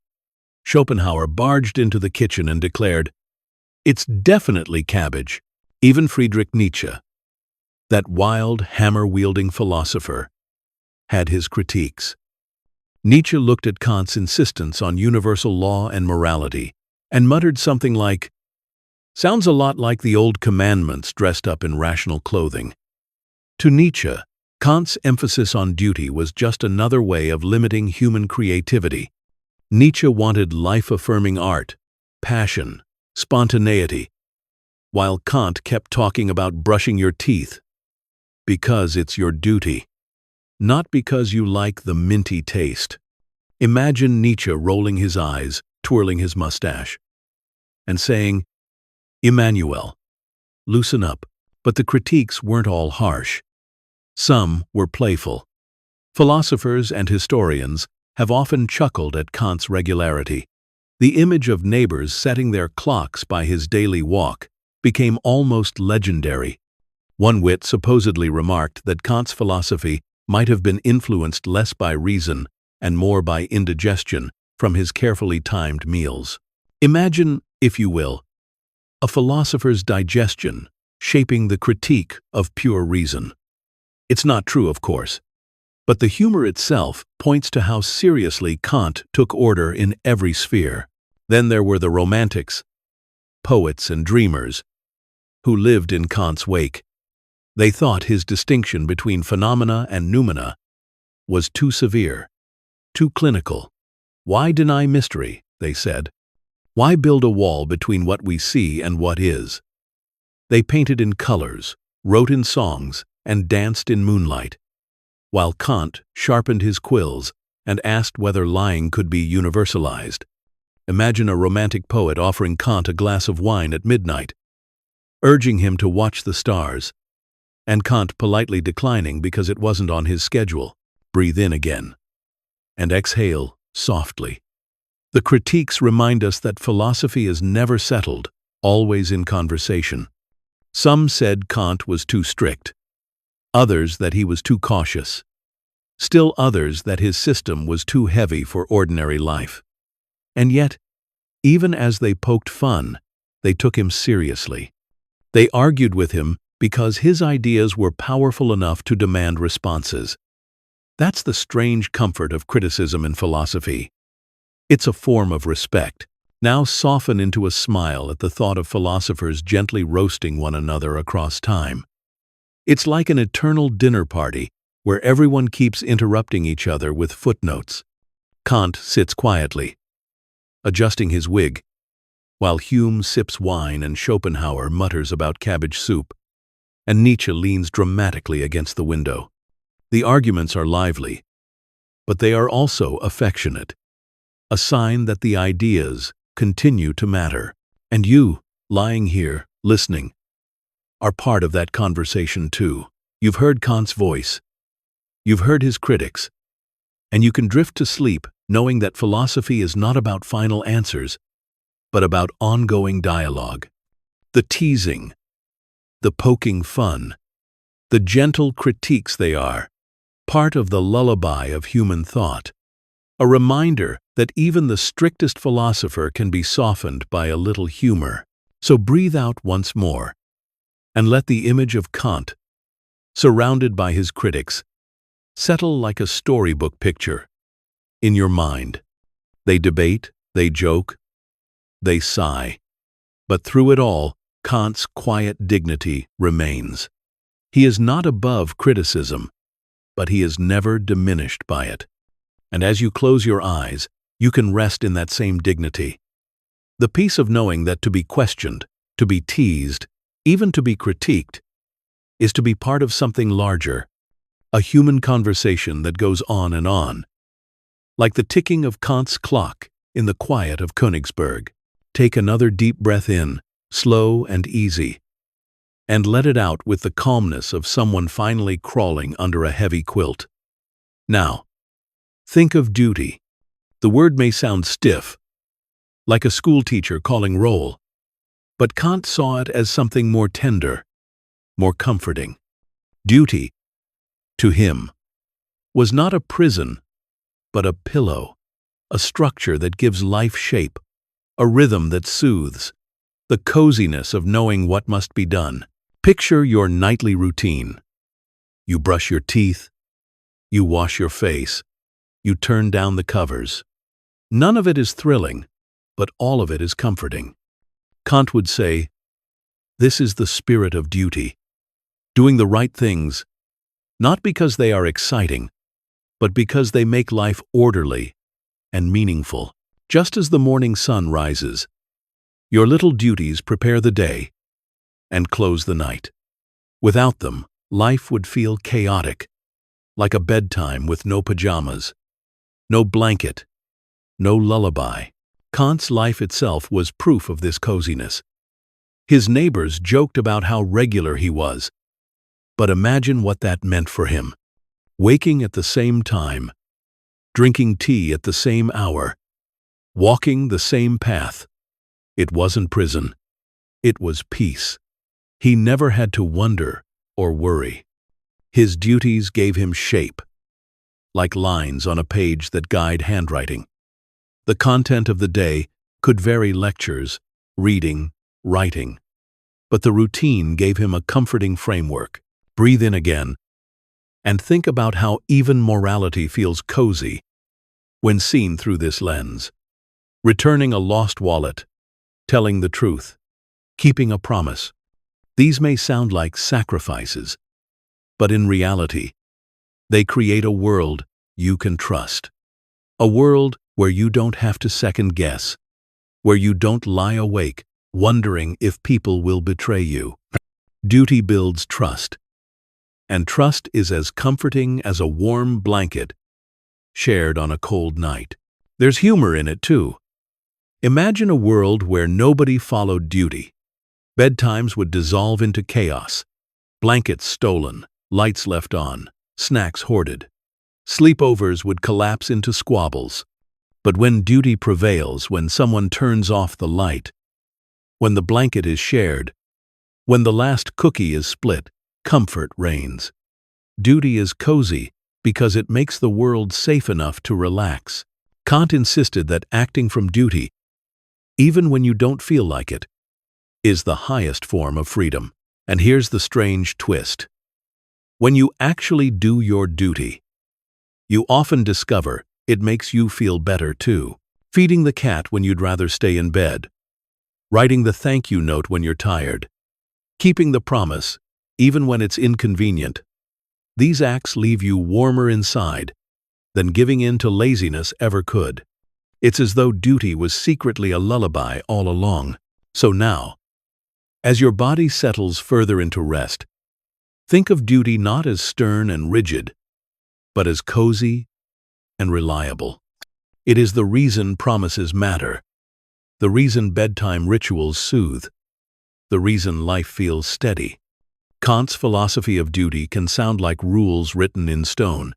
Schopenhauer barged into the kitchen and declared, it's definitely cabbage. Even Friedrich Nietzsche, that wild, hammer-wielding philosopher, had his critiques. Nietzsche looked at Kant's insistence on universal law and morality and muttered something like, sounds a lot like the old commandments dressed up in rational clothing. To Nietzsche, Kant's emphasis on duty was just another way of limiting human creativity. Nietzsche wanted life-affirming art, passion, spontaneity, while Kant kept talking about brushing your teeth because it's your duty, not because you like the minty taste. Imagine Nietzsche rolling his eyes, twirling his mustache, and saying, Emmanuel, loosen up. But the critiques weren't all harsh. Some were playful. Philosophers and historians have often chuckled at Kant's regularity. The image of neighbors setting their clocks by his daily walk became almost legendary. One wit supposedly remarked that Kant's philosophy might have been influenced less by reason and more by indigestion from his carefully timed meals. Imagine, if you will, a philosopher's digestion shaping the critique of pure reason. It's not true, of course, but the humor itself points to how seriously Kant took order in every sphere. Then there were the romantics, poets and dreamers, who lived in Kant's wake. They thought his distinction between phenomena and noumena was too severe, too clinical. Why deny mystery, they said. Why build a wall between what we see and what is? They painted in colors, wrote in songs, and danced in moonlight, while Kant sharpened his quills and asked whether lying could be universalized. Imagine a romantic poet offering Kant a glass of wine at midnight, urging him to watch the stars, and Kant politely declining because it wasn't on his schedule. Breathe in again, and exhale softly. The critiques remind us that philosophy is never settled, always in conversation. Some said Kant was too strict, others that he was too cautious, still others that his system was too heavy for ordinary life. And yet, even as they poked fun, they took him seriously. They argued with him because his ideas were powerful enough to demand responses. That's the strange comfort of criticism in philosophy. It's a form of respect. Now soften into a smile at the thought of philosophers gently roasting one another across time. It's like an eternal dinner party where everyone keeps interrupting each other with footnotes. Kant sits quietly, adjusting his wig, while Hume sips wine and Schopenhauer mutters about cabbage soup, and Nietzsche leans dramatically against the window. The arguments are lively, but they are also affectionate, a sign that the ideas continue to matter. And you, lying here, listening, are part of that conversation too. You've heard Kant's voice. You've heard his critics. And you can drift to sleep knowing that philosophy is not about final answers, but about ongoing dialogue. The teasing, the poking fun, The gentle critiques they are, part of the lullaby of human thought. A reminder that even the strictest philosopher can be softened by a little humor. So breathe out once more, and let the image of Kant, surrounded by his critics, settle like a storybook picture in your mind. They debate, they joke, they sigh. But through it all, Kant's quiet dignity remains. He is not above criticism, but he is never diminished by it. And as you close your eyes, you can rest in that same dignity. The peace of knowing that to be questioned, to be teased, even to be critiqued, is to be part of something larger, a human conversation that goes on and on. Like the ticking of Kant's clock in the quiet of Königsberg. Take another deep breath in, slow and easy, and let it out with the calmness of someone finally crawling under a heavy quilt. Now, think of duty. The word may sound stiff, like a schoolteacher calling roll, but Kant saw it as something more tender, more comforting. Duty, to him, was not a prison, but a pillow, a structure that gives life shape, a rhythm that soothes, the coziness of knowing what must be done. Picture your nightly routine. You brush your teeth, you wash your face, you turn down the covers. None of it is thrilling, but all of it is comforting. Kant would say, this is the spirit of duty, doing the right things, not because they are exciting, but because they make life orderly and meaningful. Just as the morning sun rises, your little duties prepare the day and close the night. Without them, life would feel chaotic, like a bedtime with no pajamas, no blanket, no lullaby. Kant's life itself was proof of this coziness. His neighbors joked about how regular he was, but imagine what that meant for him. Waking at the same time, drinking tea at the same hour, walking the same path. It wasn't prison. It was peace. He never had to wonder or worry. His duties gave him shape, like lines on a page that guide handwriting. The content of the day could vary: lectures, reading, writing. But the routine gave him a comforting framework. Breathe in again, and think about how even morality feels cozy when seen through this lens. Returning a lost wallet, telling the truth, keeping a promise. These may sound like sacrifices, but in reality, they create a world you can trust. A world where you don't have to second guess, where you don't lie awake wondering if people will betray you. Duty builds trust, and trust is as comforting as a warm blanket shared on a cold night. There's humor in it too. Imagine a world where nobody followed duty. Bedtimes would dissolve into chaos. Blankets stolen, lights left on, snacks hoarded. Sleepovers would collapse into squabbles. But when duty prevails, when someone turns off the light, when the blanket is shared, when the last cookie is split, comfort reigns. Duty is cozy because it makes the world safe enough to relax. Kant insisted that acting from duty, even when you don't feel like it, is the highest form of freedom. And here's the strange twist. When you actually do your duty, you often discover it makes you feel better too. Feeding the cat when you'd rather stay in bed, writing the thank you note when you're tired, keeping the promise even when it's inconvenient. These acts leave you warmer inside than giving in to laziness ever could. It's as though duty was secretly a lullaby all along. So now, as your body settles further into rest, think of duty not as stern and rigid, but as cozy and reliable. It is the reason promises matter, the reason bedtime rituals soothe, the reason life feels steady. Kant's philosophy of duty can sound like rules written in stone,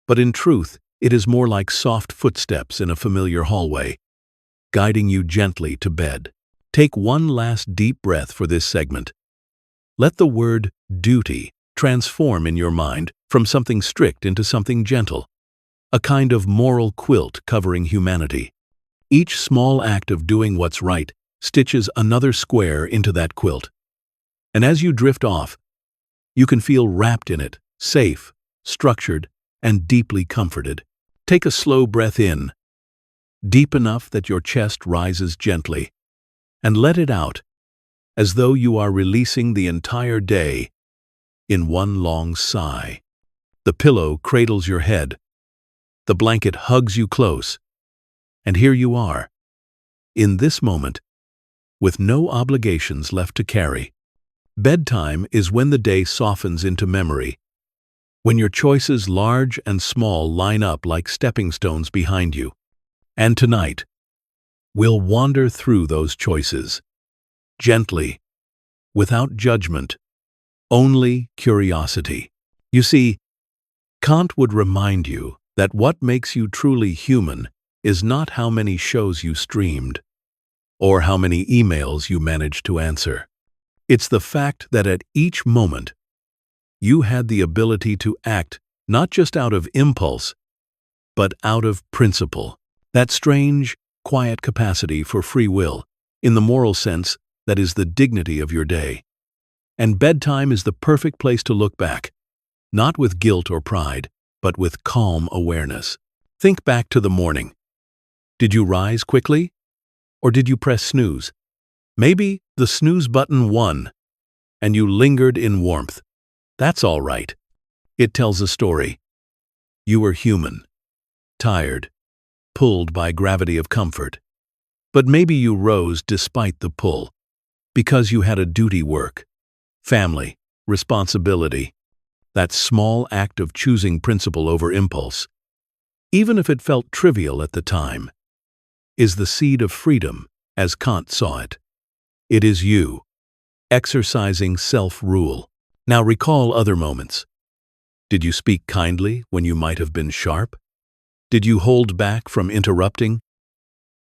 but in truth, it is more like soft footsteps in a familiar hallway, guiding you gently to bed. Take one last deep breath for this segment. Let the word duty transform in your mind from something strict into something gentle, a kind of moral quilt covering humanity. Each small act of doing what's right stitches another square into that quilt. And as you drift off, you can feel wrapped in it, safe, structured, and deeply comforted. Take a slow breath in, deep enough that your chest rises gently, and let it out, as though you are releasing the entire day in one long sigh. The pillow cradles your head, the blanket hugs you close, and here you are, in this moment, with no obligations left to carry. Bedtime is when the day softens into memory, when your choices large and small line up like stepping stones behind you. And tonight, we'll wander through those choices, gently, without judgment, only curiosity. You see, Kant would remind you that what makes you truly human is not how many shows you streamed, or how many emails you managed to answer. It's the fact that at each moment, you had the ability to act not just out of impulse, but out of principle. That strange, quiet capacity for free will, in the moral sense, that is the dignity of your day. And bedtime is the perfect place to look back, not with guilt or pride, but with calm awareness. Think back to the morning. Did you rise quickly? Or did you press snooze? Maybe the snooze button won, and you lingered in warmth. That's all right. It tells a story. You were human, tired, pulled by gravity of comfort. But maybe you rose despite the pull, because you had a duty work, family, responsibility, that small act of choosing principle over impulse, even if it felt trivial at the time, is the seed of freedom, as Kant saw it. It is you, exercising self-rule. Now recall other moments. Did you speak kindly when you might have been sharp? Did you hold back from interrupting,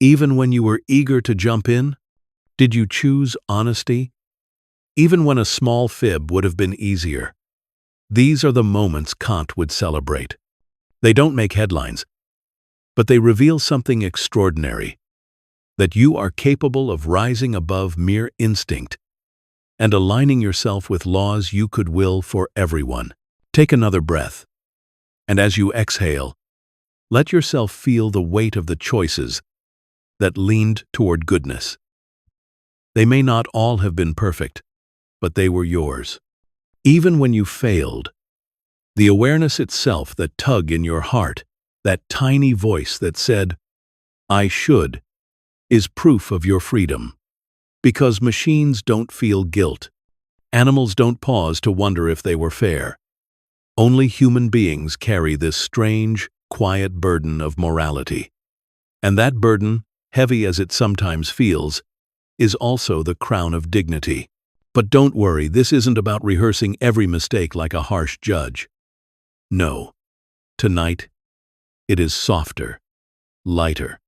even when you were eager to jump in? Did you choose honesty, even when a small fib would have been easier? These are the moments Kant would celebrate. They don't make headlines, but they reveal something extraordinary, that you are capable of rising above mere instinct and aligning yourself with laws you could will for everyone. Take another breath, and as you exhale, let yourself feel the weight of the choices that leaned toward goodness. They may not all have been perfect, but they were yours. Even when you failed, the awareness itself, that tug in your heart, that tiny voice that said, "I should," is proof of your freedom. Because machines don't feel guilt. Animals don't pause to wonder if they were fair. Only human beings carry this strange, quiet burden of morality. And that burden, heavy as it sometimes feels, is also the crown of dignity. But don't worry, this isn't about rehearsing every mistake like a harsh judge. No. Tonight, it is softer, lighter.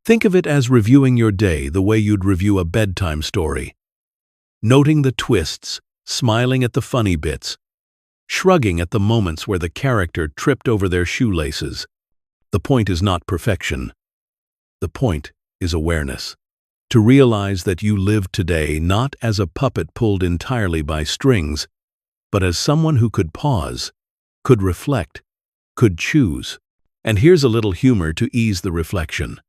Think of it as reviewing your day the way you'd review a bedtime story. Noting the twists, smiling at the funny bits, shrugging at the moments where the character tripped over their shoelaces. The point is not perfection. The point is awareness. To realize that you live today not as a puppet pulled entirely by strings, but as someone who could pause, could reflect, could choose. And here's a little humor to ease the reflection.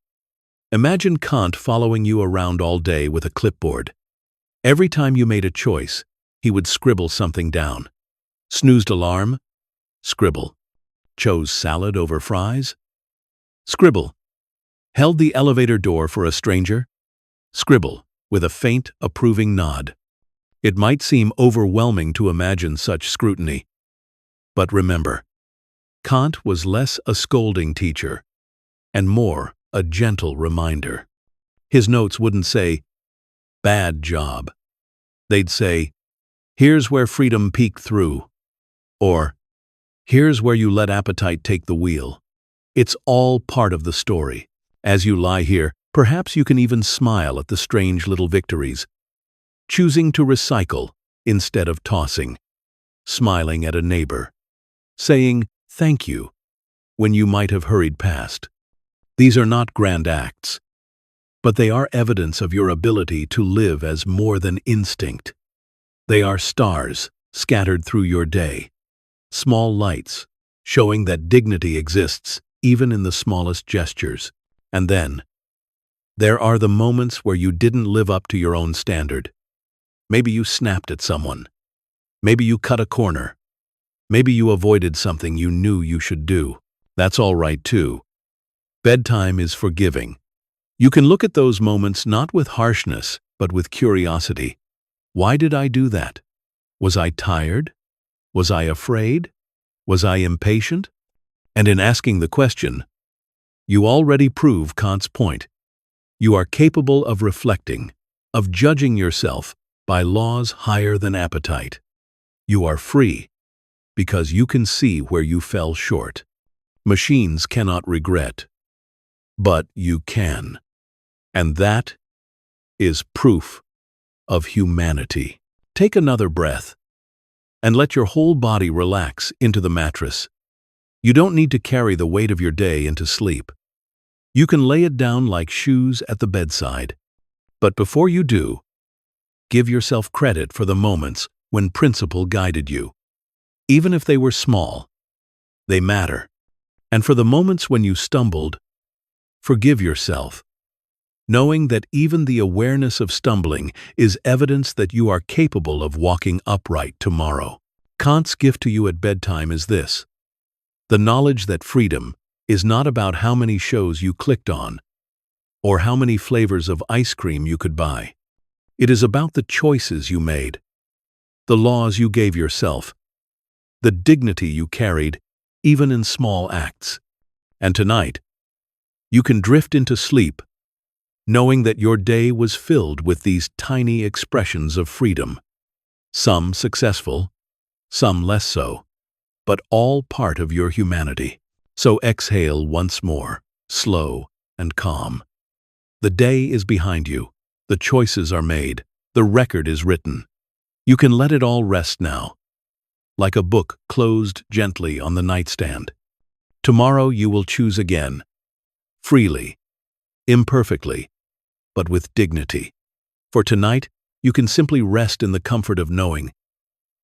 Imagine Kant following you around all day with a clipboard. Every time you made a choice, he would scribble something down. Snoozed alarm? Scribble. Chose salad over fries? Scribble. Held the elevator door for a stranger? Scribble, with a faint, approving nod. It might seem overwhelming to imagine such scrutiny. But remember, Kant was less a scolding teacher, and more a gentle reminder. His notes wouldn't say, "Bad job." They'd say, "Here's where freedom peeked through," or "Here's where you let appetite take the wheel." It's all part of the story. As you lie here, perhaps you can even smile at the strange little victories, choosing to recycle instead of tossing, smiling at a neighbor, saying thank you when you might have hurried past. These are not grand acts, but they are evidence of your ability to live as more than instinct. They are stars scattered through your day, small lights showing that dignity exists even in the smallest gestures. And then, there are the moments where you didn't live up to your own standard. Maybe you snapped at someone. Maybe you cut a corner. Maybe you avoided something you knew you should do. That's all right too. Bedtime is forgiving. You can look at those moments not with harshness, but with curiosity. Why did I do that? Was I tired? Was I afraid? Was I impatient? And in asking the question, you already prove Kant's point. You are capable of reflecting, of judging yourself by laws higher than appetite. You are free because you can see where you fell short. Machines cannot regret, but you can. And that is proof of humanity. Take another breath and let your whole body relax into the mattress. You don't need to carry the weight of your day into sleep. You can lay it down like shoes at the bedside. But before you do, give yourself credit for the moments when principle guided you. Even if they were small, they matter. And for the moments when you stumbled, forgive yourself, knowing that even the awareness of stumbling is evidence that you are capable of walking upright tomorrow. Kant's gift to you at bedtime is this: the knowledge that freedom is not about how many shows you clicked on or how many flavors of ice cream you could buy. It is about the choices you made, the laws you gave yourself, the dignity you carried, even in small acts. And tonight, you can drift into sleep, knowing that your day was filled with these tiny expressions of freedom. Some successful, some less so, but all part of your humanity. So exhale once more, slow and calm. The day is behind you, the choices are made, the record is written. You can let it all rest now, like a book closed gently on the nightstand. Tomorrow you will choose again, freely, imperfectly, but with dignity. For tonight, you can simply rest in the comfort of knowing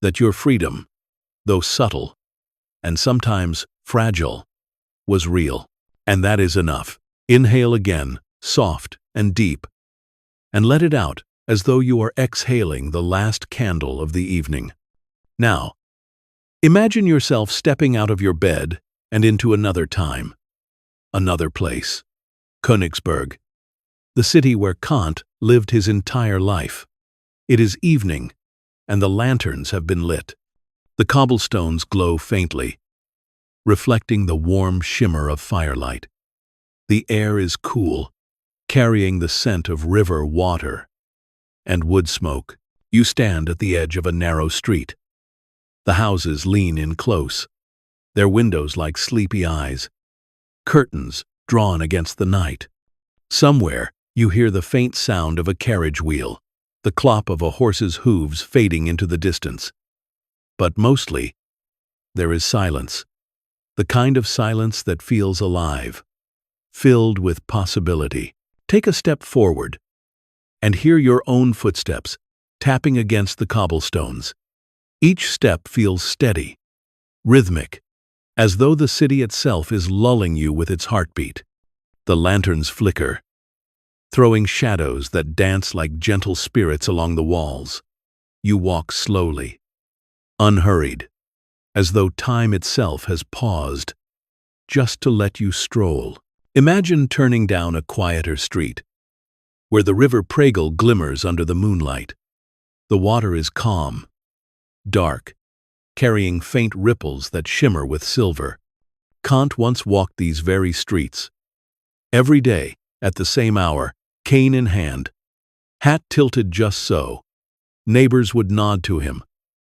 that your freedom, though subtle and sometimes fragile, was real. And that is enough. Inhale again, soft and deep, and let it out as though you are exhaling the last candle of the evening. Now, imagine yourself stepping out of your bed and into another time, another place. Königsberg, the city where Kant lived his entire life. It is evening, and the lanterns have been lit. The cobblestones glow faintly, reflecting the warm shimmer of firelight. The air is cool, carrying the scent of river water and wood smoke. You stand at the edge of a narrow street. The houses lean in close, their windows like sleepy eyes, curtains drawn against the night. Somewhere, you hear the faint sound of a carriage wheel, the clop of a horse's hooves fading into the distance. But mostly, there is silence, the kind of silence that feels alive, filled with possibility. Take a step forward and hear your own footsteps tapping against the cobblestones. Each step feels steady, rhythmic, as though the city itself is lulling you with its heartbeat. The lanterns flicker, throwing shadows that dance like gentle spirits along the walls. You walk slowly, unhurried, as though time itself has paused just to let you stroll. Imagine turning down a quieter street, where the river Pregel glimmers under the moonlight. The water is calm, dark, carrying faint ripples that shimmer with silver. Kant once walked these very streets. Every day, at the same hour, cane in hand, hat tilted just so, neighbors would nod to him,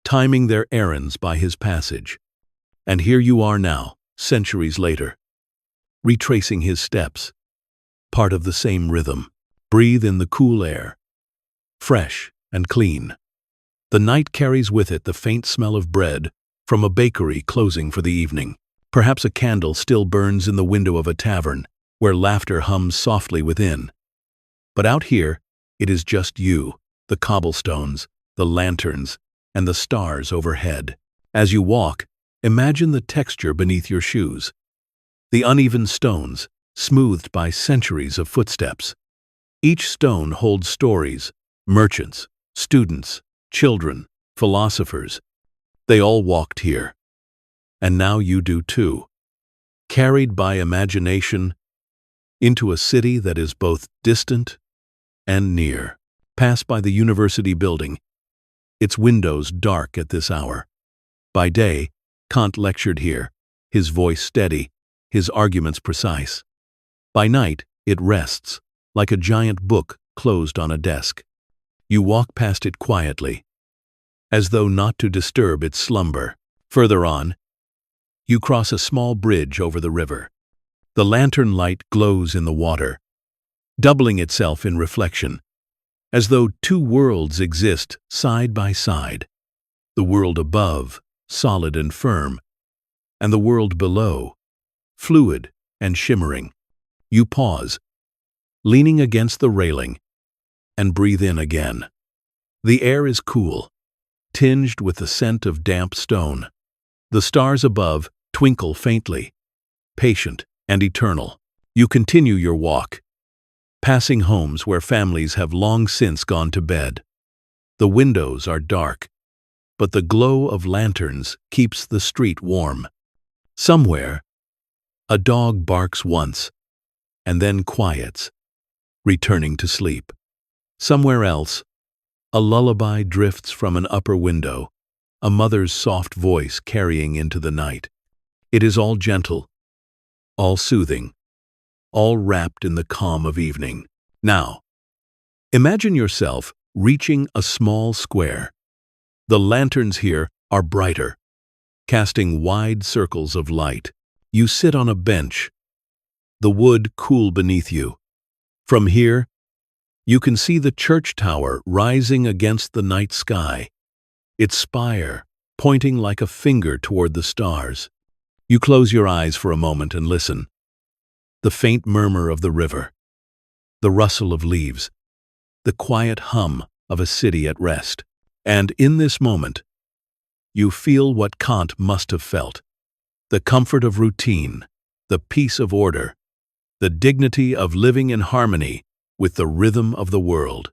timing their errands by his passage. And here you are now, centuries later, retracing his steps, part of the same rhythm. Breathe in the cool air, fresh and clean. The night carries with it the faint smell of bread from a bakery closing for the evening. Perhaps a candle still burns in the window of a tavern, where laughter hums softly within. But out here, it is just you, the cobblestones, the lanterns, and the stars overhead. As you walk, imagine the texture beneath your shoes. The uneven stones, smoothed by centuries of footsteps. Each stone holds stories, merchants, students, children, philosophers. They all walked here. And now you do too. Carried by imagination into a city that is both distant and near. Pass by the university building, its windows dark at this hour. By day, Kant lectured here, his voice steady, his arguments precise. By night, it rests, like a giant book closed on a desk. You walk past it quietly, as though not to disturb its slumber. Further on, you cross a small bridge over the river. The lantern light glows in the water, doubling itself in reflection, as though two worlds exist side by side. The world above, solid and firm, and the world below, fluid and shimmering. You pause, leaning against the railing, and breathe in again. The air is cool, tinged with the scent of damp stone. The stars above twinkle faintly, patient and eternal. You continue your walk, passing homes where families have long since gone to bed. The windows are dark, but the glow of lanterns keeps the street warm. Somewhere, a dog barks once, and then quiets, returning to sleep. Somewhere else, a lullaby drifts from an upper window, a mother's soft voice carrying into the night. It is all gentle, all soothing, all wrapped in the calm of evening. Now, imagine yourself reaching a small square. The lanterns here are brighter, casting wide circles of light. You sit on a bench, the wood cool beneath you. From here, you can see the church tower rising against the night sky, its spire pointing like a finger toward the stars. You close your eyes for a moment and listen. The faint murmur of the river, the rustle of leaves, the quiet hum of a city at rest. And in this moment, you feel what Kant must have felt: the comfort of routine, the peace of order, the dignity of living in harmony with the rhythm of the world.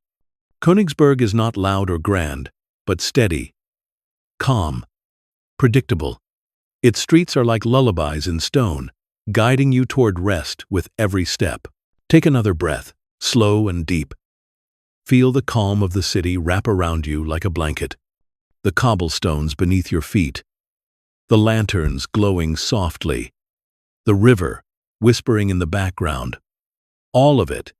Königsberg is not loud or grand, but steady, calm, predictable. Its streets are like lullabies in stone, guiding you toward rest with every step. Take another breath, slow and deep. Feel the calm of the city wrap around you like a blanket. The cobblestones beneath your feet, the lanterns glowing softly, the river whispering in the background. All of it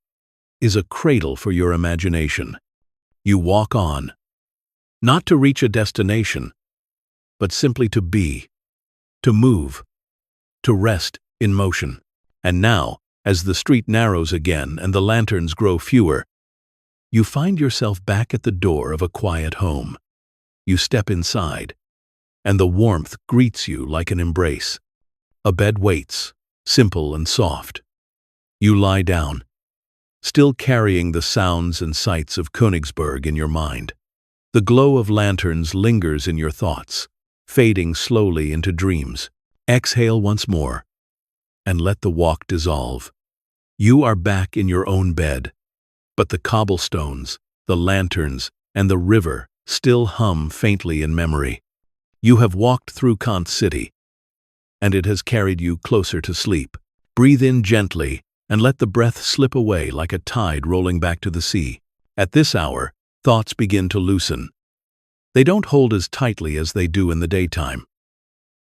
is a cradle for your imagination. You walk on, not to reach a destination, but simply to be, to move, to rest in motion. And now, as the street narrows again and the lanterns grow fewer, you find yourself back at the door of a quiet home. You step inside, and the warmth greets you like an embrace. A bed waits, simple and soft. You lie down, still carrying the sounds and sights of Königsberg in your mind. The glow of lanterns lingers in your thoughts, fading slowly into dreams. Exhale once more, and let the walk dissolve. You are back in your own bed, but the cobblestones, the lanterns, and the river still hum faintly in memory. You have walked through Kant's city, and it has carried you closer to sleep. Breathe in gently, and let the breath slip away like a tide rolling back to the sea. At this hour, thoughts begin to loosen. They don't hold as tightly as they do in the daytime.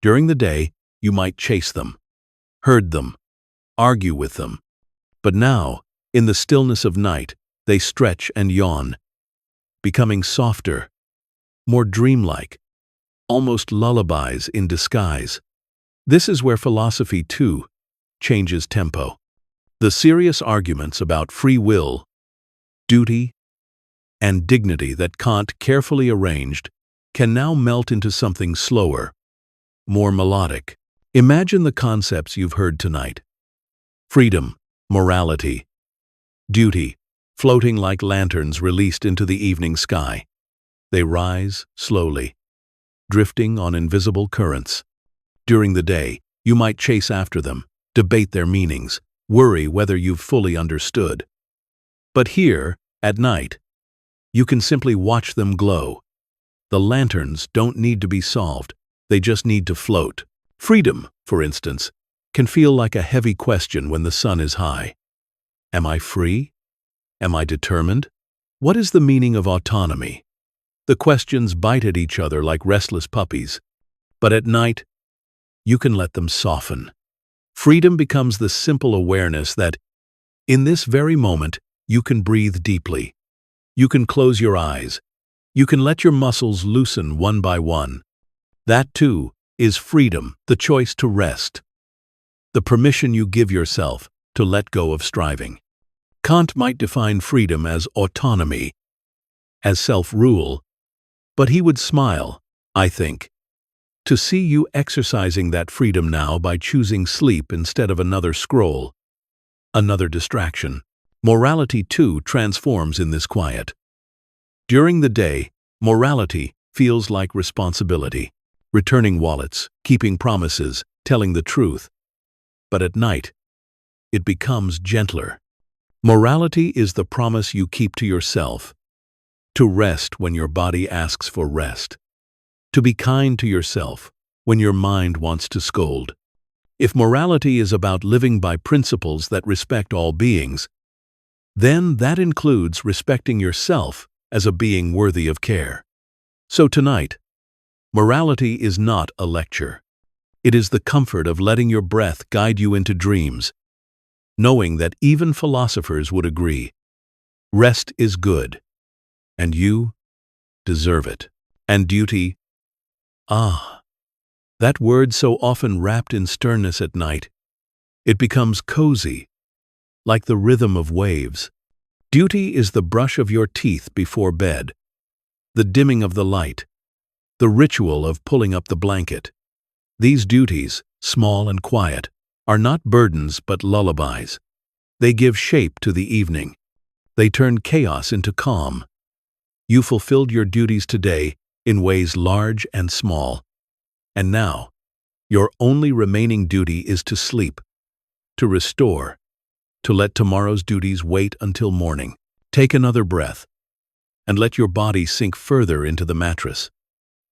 During the day, you might chase them, herd them, argue with them. But now, in the stillness of night, they stretch and yawn, becoming softer, more dreamlike, almost lullabies in disguise. This is where philosophy, too, changes tempo. The serious arguments about free will, duty, and dignity that Kant carefully arranged can now melt into something slower, more melodic. Imagine the concepts you've heard tonight: freedom, morality, duty, floating like lanterns released into the evening sky. They rise slowly, drifting on invisible currents. During the day, you might chase after them, debate their meanings, worry whether you've fully understood. But here, at night, you can simply watch them glow. The lanterns don't need to be solved, they just need to float. Freedom, for instance, can feel like a heavy question when the sun is high. Am I free? Am I determined? What is the meaning of autonomy? The questions bite at each other like restless puppies. But at night, you can let them soften. Freedom becomes the simple awareness that, in this very moment, you can breathe deeply. You can close your eyes. You can let your muscles loosen one by one. That, too, is freedom, the choice to rest. The permission you give yourself to let go of striving. Kant might define freedom as autonomy, as self-rule, but he would smile, I think, to see you exercising that freedom now by choosing sleep instead of another scroll, another distraction. Morality, too, transforms in this quiet. During the day, morality feels like responsibility, returning wallets, keeping promises, telling the truth. But at night, it becomes gentler. Morality is the promise you keep to yourself, to rest when your body asks for rest, to be kind to yourself when your mind wants to scold. If morality is about living by principles that respect all beings, then that includes respecting yourself as a being worthy of care. So tonight, morality is not a lecture. It is the comfort of letting your breath guide you into dreams, knowing that even philosophers would agree. Rest is good, and you deserve it. And duty, that word so often wrapped in sternness at night, it becomes cozy, like the rhythm of waves. Duty is the brush of your teeth before bed, the dimming of the light, the ritual of pulling up the blanket. These duties, small and quiet, are not burdens but lullabies. They give shape to the evening. They turn chaos into calm. You fulfilled your duties today in ways large and small. And now, your only remaining duty is to sleep, to restore, to let tomorrow's duties wait until morning. Take another breath, and let your body sink further into the mattress.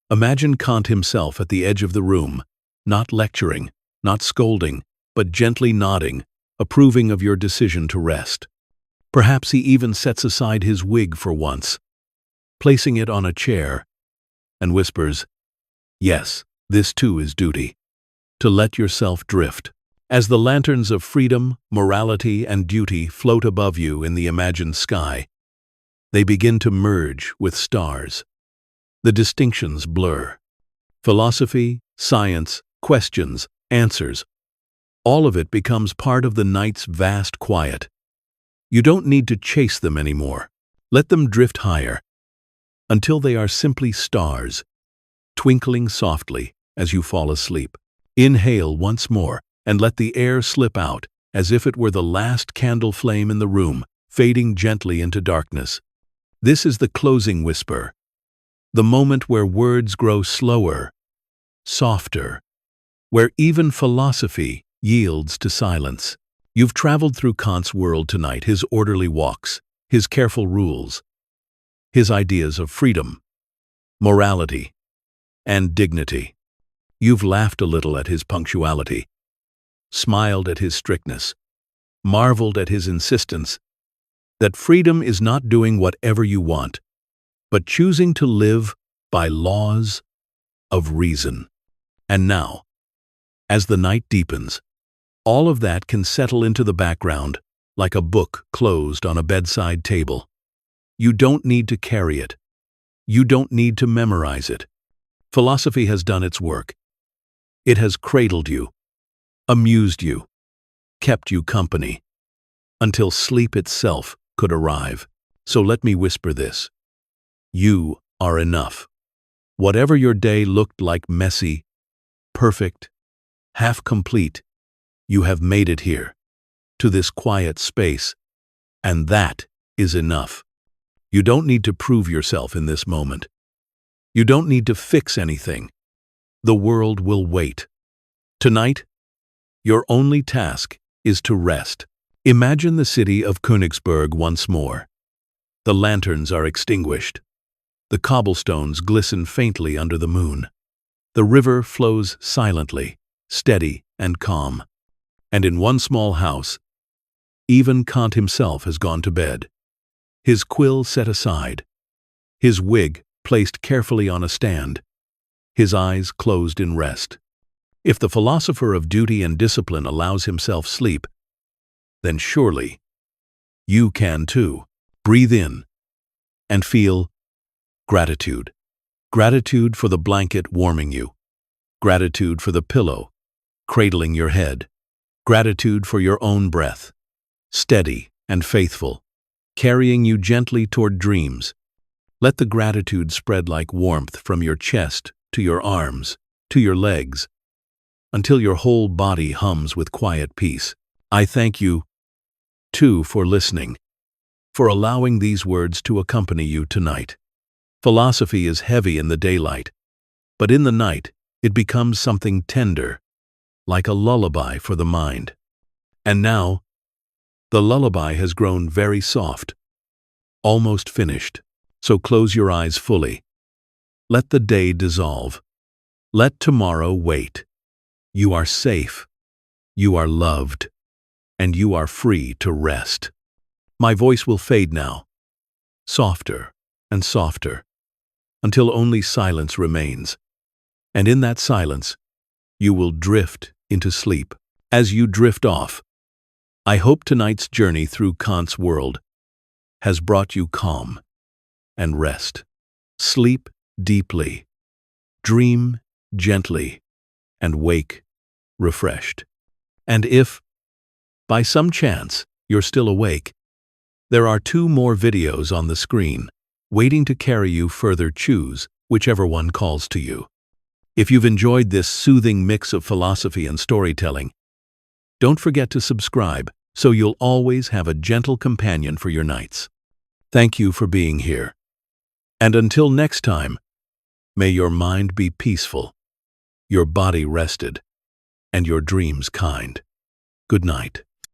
Imagine Kant himself at the edge of the room, not lecturing, not scolding, but gently nodding, approving of your decision to rest. Perhaps he even sets aside his wig for once, placing it on a chair, and whispers, "Yes, this too is duty," to let yourself drift. As the lanterns of freedom, morality, and duty float above you in the imagined sky, they begin to merge with stars. The distinctions blur. Philosophy, science, questions, answers, all of it becomes part of the night's vast quiet. You don't need to chase them anymore. Let them drift higher, until they are simply stars, twinkling softly as you fall asleep. Inhale once more, and let the air slip out as if it were the last candle flame in the room, fading gently into darkness. This is the closing whisper, the moment where words grow slower, softer, where even philosophy yields to silence. You've traveled through Kant's world tonight, his orderly walks, his careful rules, his ideas of freedom, morality, and dignity. You've laughed a little at his punctuality, smiled at his strictness, marveled at his insistence that freedom is not doing whatever you want, but choosing to live by laws of reason. And now, as the night deepens, all of that can settle into the background like a book closed on a bedside table. You don't need to carry it. You don't need to memorize it. Philosophy has done its work. It has cradled you, amused you, kept you company, until sleep itself could arrive. So let me whisper this. You are enough. Whatever your day looked like, messy, perfect, half complete, you have made it here, to this quiet space, and that is enough. You don't need to prove yourself in this moment. You don't need to fix anything. The world will wait. Tonight, your only task is to rest. Imagine the city of Königsberg once more. The lanterns are extinguished. The cobblestones glisten faintly under the moon. The river flows silently, steady and calm. And in one small house, even Kant himself has gone to bed. His quill set aside, his wig placed carefully on a stand, his eyes closed in rest. If the philosopher of duty and discipline allows himself sleep, then surely you can too. Breathe in and feel gratitude. Gratitude for the blanket warming you. Gratitude for the pillow cradling your head. Gratitude for your own breath, steady and faithful, carrying you gently toward dreams. Let the gratitude spread like warmth from your chest to your arms, to your legs, until your whole body hums with quiet peace. I thank you, too, for listening, for allowing these words to accompany you tonight. Philosophy is heavy in the daylight, but in the night it becomes something tender, like a lullaby for the mind. And now, the lullaby has grown very soft, almost finished, so close your eyes fully. Let the day dissolve. Let tomorrow wait. You are safe, you are loved, and you are free to rest. My voice will fade now, softer and softer, until only silence remains. And in that silence, you will drift into sleep. As you drift off, I hope tonight's journey through Kant's world has brought you calm and rest. Sleep deeply, dream gently, and wake refreshed. And if, by some chance, you're still awake, there are 2 more videos on the screen, waiting to carry you further. Choose whichever one calls to you. If you've enjoyed this soothing mix of philosophy and storytelling, don't forget to subscribe so you'll always have a gentle companion for your nights. Thank you for being here. And until next time, may your mind be peaceful, your body rested, and your dreams kind. Good night.